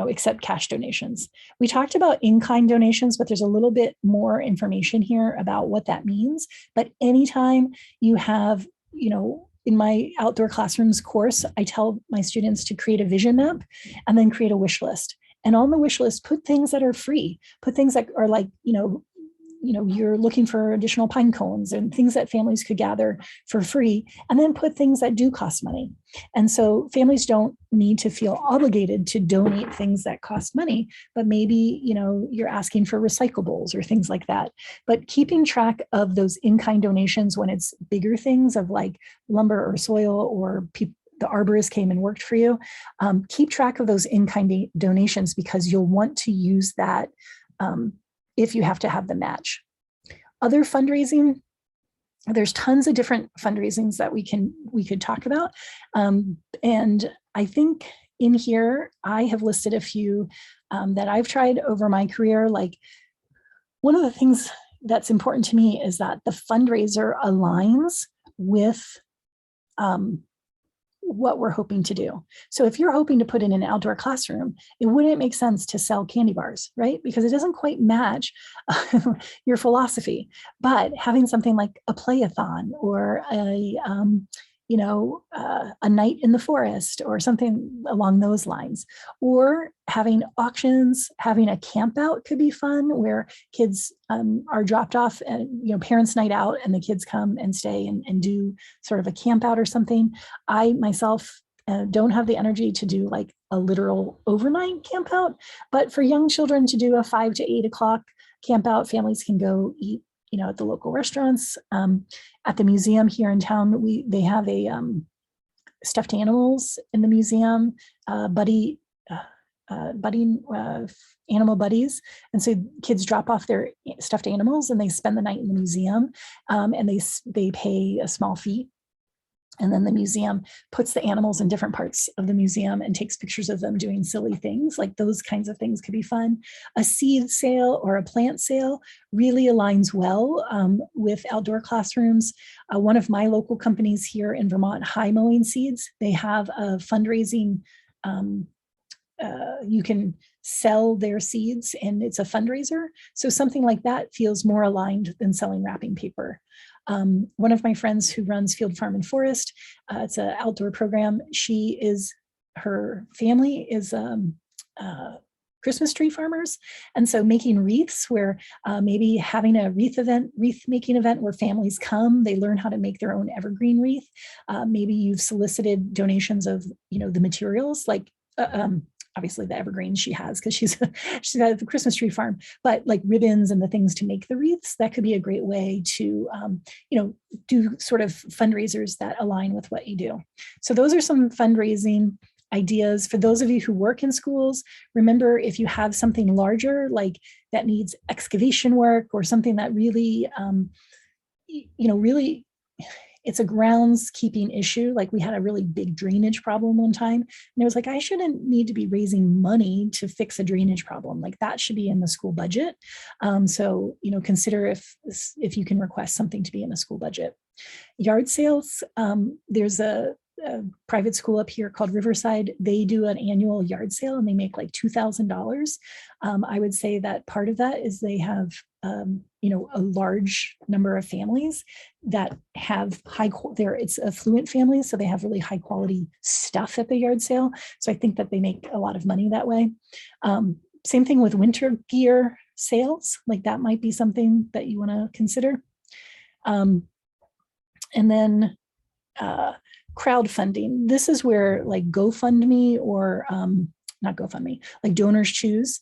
accept cash donations. We talked about in-kind donations, but there's a little bit more information here about what that means. But anytime you have, in my outdoor classrooms course, I tell my students to create a vision map and then create a wish list. And on the wish list, put things that are free, put things that are like, you're looking for additional pine cones and things that families could gather for free, and then put things that do cost money. And so families don't need to feel obligated to donate things that cost money, but maybe, you're asking for recyclables or things like that. But keeping track of those in-kind donations when it's bigger things of like lumber or soil, or the arborist came and worked for you, keep track of those in-kind donations, because you'll want to use that if you have to have the match. Other fundraising, there's tons of different fundraisings that we could talk about. And I think in here, I have listed a few that I've tried over my career. Like, one of the things that's important to me is that the fundraiser aligns with what we're hoping to do. So if you're hoping to put in an outdoor classroom, it wouldn't make sense to sell candy bars, right? Because it doesn't quite match your philosophy. But having something like a play-a-thon, or a night in the forest, or something along those lines, or having auctions, having a camp out could be fun, where kids are dropped off and, parents' night out, and the kids come and stay and do sort of a camp out or something. I myself don't have the energy to do like a literal overnight camp out, but for young children to do a 5 to 8 o'clock camp out, families can go eat at the local restaurants. At the museum here in town, they have a stuffed animals in the museum, budding animal buddies. And so kids drop off their stuffed animals and they spend the night in the museum, and they pay a small fee. And then the museum puts the animals in different parts of the museum and takes pictures of them doing silly things. Like those kinds of things could be fun. A seed sale or a plant sale really aligns well with outdoor classrooms. One of my local companies here in Vermont, High Mowing Seeds, they have a fundraising, you can sell their seeds and it's a fundraiser. So something like that feels more aligned than selling wrapping paper. One of my friends who runs Field Farm and Forest, it's an outdoor program. Her family is Christmas tree farmers. And so making wreaths where maybe having a wreath making event where families come, they learn how to make their own evergreen wreath. Maybe you've solicited donations of, the materials like, obviously the evergreens she has because she's got the Christmas tree farm, but like ribbons and the things to make the wreaths, that could be a great way to, do sort of fundraisers that align with what you do. So those are some fundraising ideas. For those of you who work in schools, remember if you have something larger, like that needs excavation work or something that really, really, it's a groundskeeping issue. Like we had a really big drainage problem one time. And it was like, I shouldn't need to be raising money to fix a drainage problem. Like that should be in the school budget. So, consider if you can request something to be in the school budget. Yard sales, there's a private school up here called Riverside. They do an annual yard sale and they make like $2,000. I would say that part of that is they have, a large number of families that have it's affluent families. So they have really high quality stuff at the yard sale. So I think that they make a lot of money that way. Same thing with winter gear sales. Like that might be something that you want to consider. And then, crowdfunding. This is where like GoFundMe or not GoFundMe, like Donors Choose.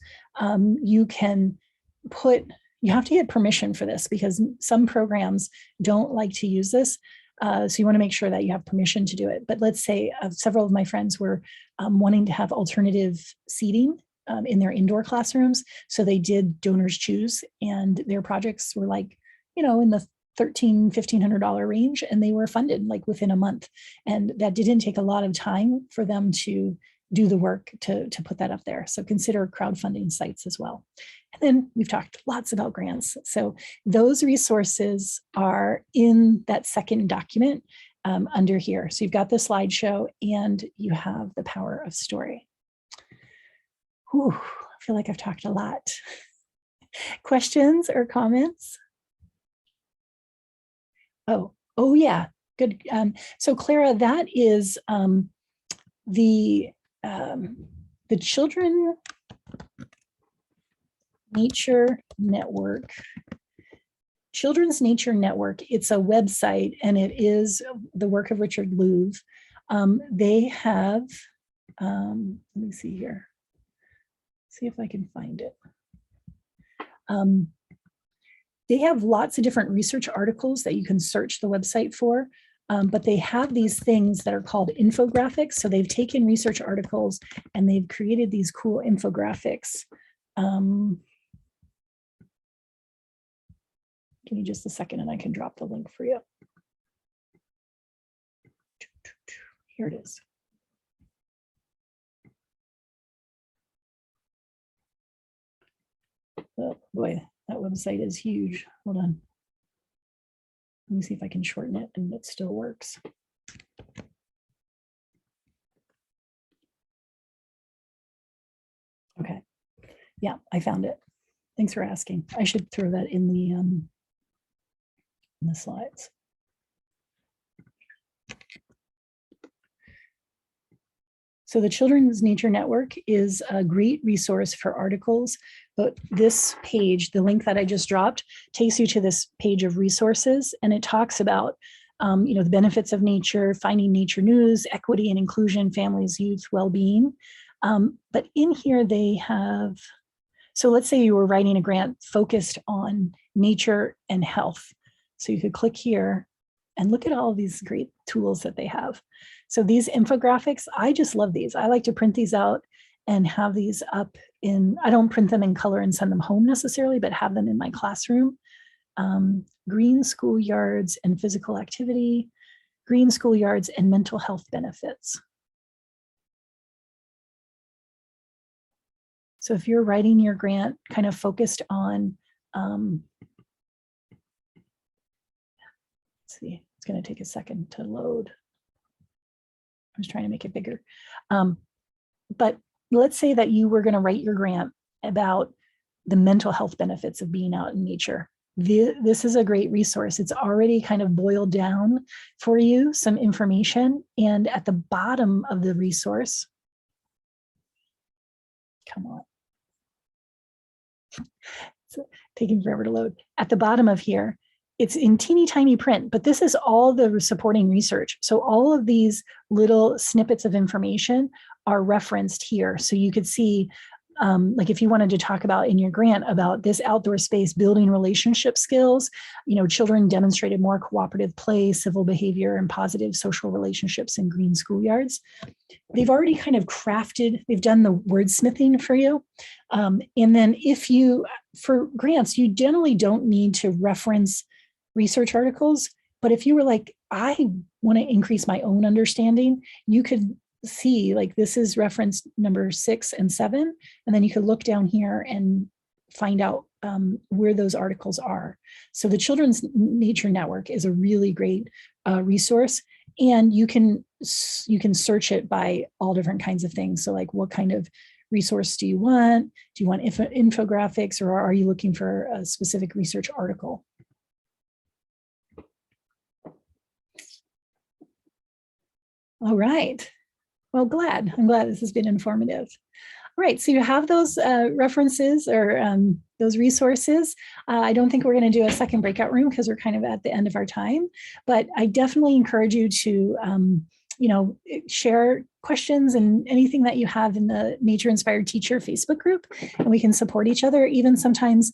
You have to get permission for this because some programs don't like to use this. So you want to make sure that you have permission to do it. But let's say several of my friends were wanting to have alternative seating in their indoor classrooms. So they did Donors Choose and their projects were like, in the $1,500 range, and they were funded like within a month. And that didn't take a lot of time for them to do the work to put that up there. So consider crowdfunding sites as well. And then we've talked lots about grants. So those resources are in that second document under here. So you've got the slideshow and you have the power of story. Whew, I feel like I've talked a lot. Questions or comments? Oh yeah, good. So Clara, that is the Children Nature Network, Children's Nature Network. It's a website and it is the work of Richard Louv. They have, let me see here, see if I can find it. They have lots of different research articles that you can search the website for, but they have these things that are called infographics. So they've taken research articles and they've created these cool infographics. Give me just a second and I can drop the link for you. Here it is. Oh boy, that website is huge. Hold on. Let me see if I can shorten it and it still works. Okay. Yeah, I found it. Thanks for asking. I should throw that in the slides. So the Children's Nature Network is a great resource for articles, but this page, the link that I just dropped, takes you to this page of resources, and it talks about the benefits of nature, finding nature news, equity and inclusion, families, youth, well-being. But in here they have, so let's say you were writing a grant focused on nature and health. So you could click here and look at all of these great tools that they have. So these infographics, I just love these. I like to print these out and have these up in, I don't print them in color and send them home necessarily, but have them in my classroom. Green schoolyards and physical activity, green schoolyards, and mental health benefits. So if you're writing your grant kind of focused on, let's see, it's going to take a second to load. I was trying to make it bigger. But let's say that you were going to write your grant about the mental health benefits of being out in nature. This is a great resource. It's already kind of boiled down for you some information. And at the bottom of the resource, come on. It's taking forever to load. At the bottom of here, it's in teeny tiny print, but this is all the supporting research. So all of these little snippets of information are referenced here. So you could see, like if you wanted to talk about in your grant about this outdoor space building relationship skills, children demonstrated more cooperative play, civil behavior, and positive social relationships in green schoolyards. They've already kind of they've done the wordsmithing for you. And then for grants, you generally don't need to reference research articles, but if you were like, I want to increase my own understanding, you could see like this is reference number 6 and 7, and then you could look down here and find out where those articles are. So the Children's Nature Network is a really great resource, and you can search it by all different kinds of things. So like, what kind of resource do you want? Do you want infographics, or are you looking for a specific research article? All right. Well, I'm glad this has been informative. All right, so you have those references or those resources. I don't think we're going to do a second breakout room because we're kind of at the end of our time, but I definitely encourage you to, share questions and anything that you have in the Nature Inspired Teacher Facebook group, and we can support each other. Even sometimes,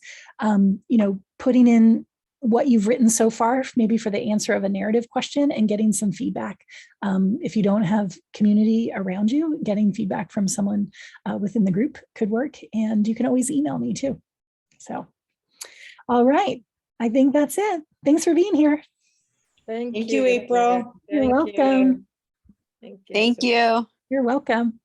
putting in what you've written so far, maybe for the answer of a narrative question, and getting some feedback. If you don't have community around you, getting feedback from someone within the group could work. And you can always email me too. So, all right. I think that's it. Thanks for being here. Thank you, April. You're welcome. Thank you. You're welcome.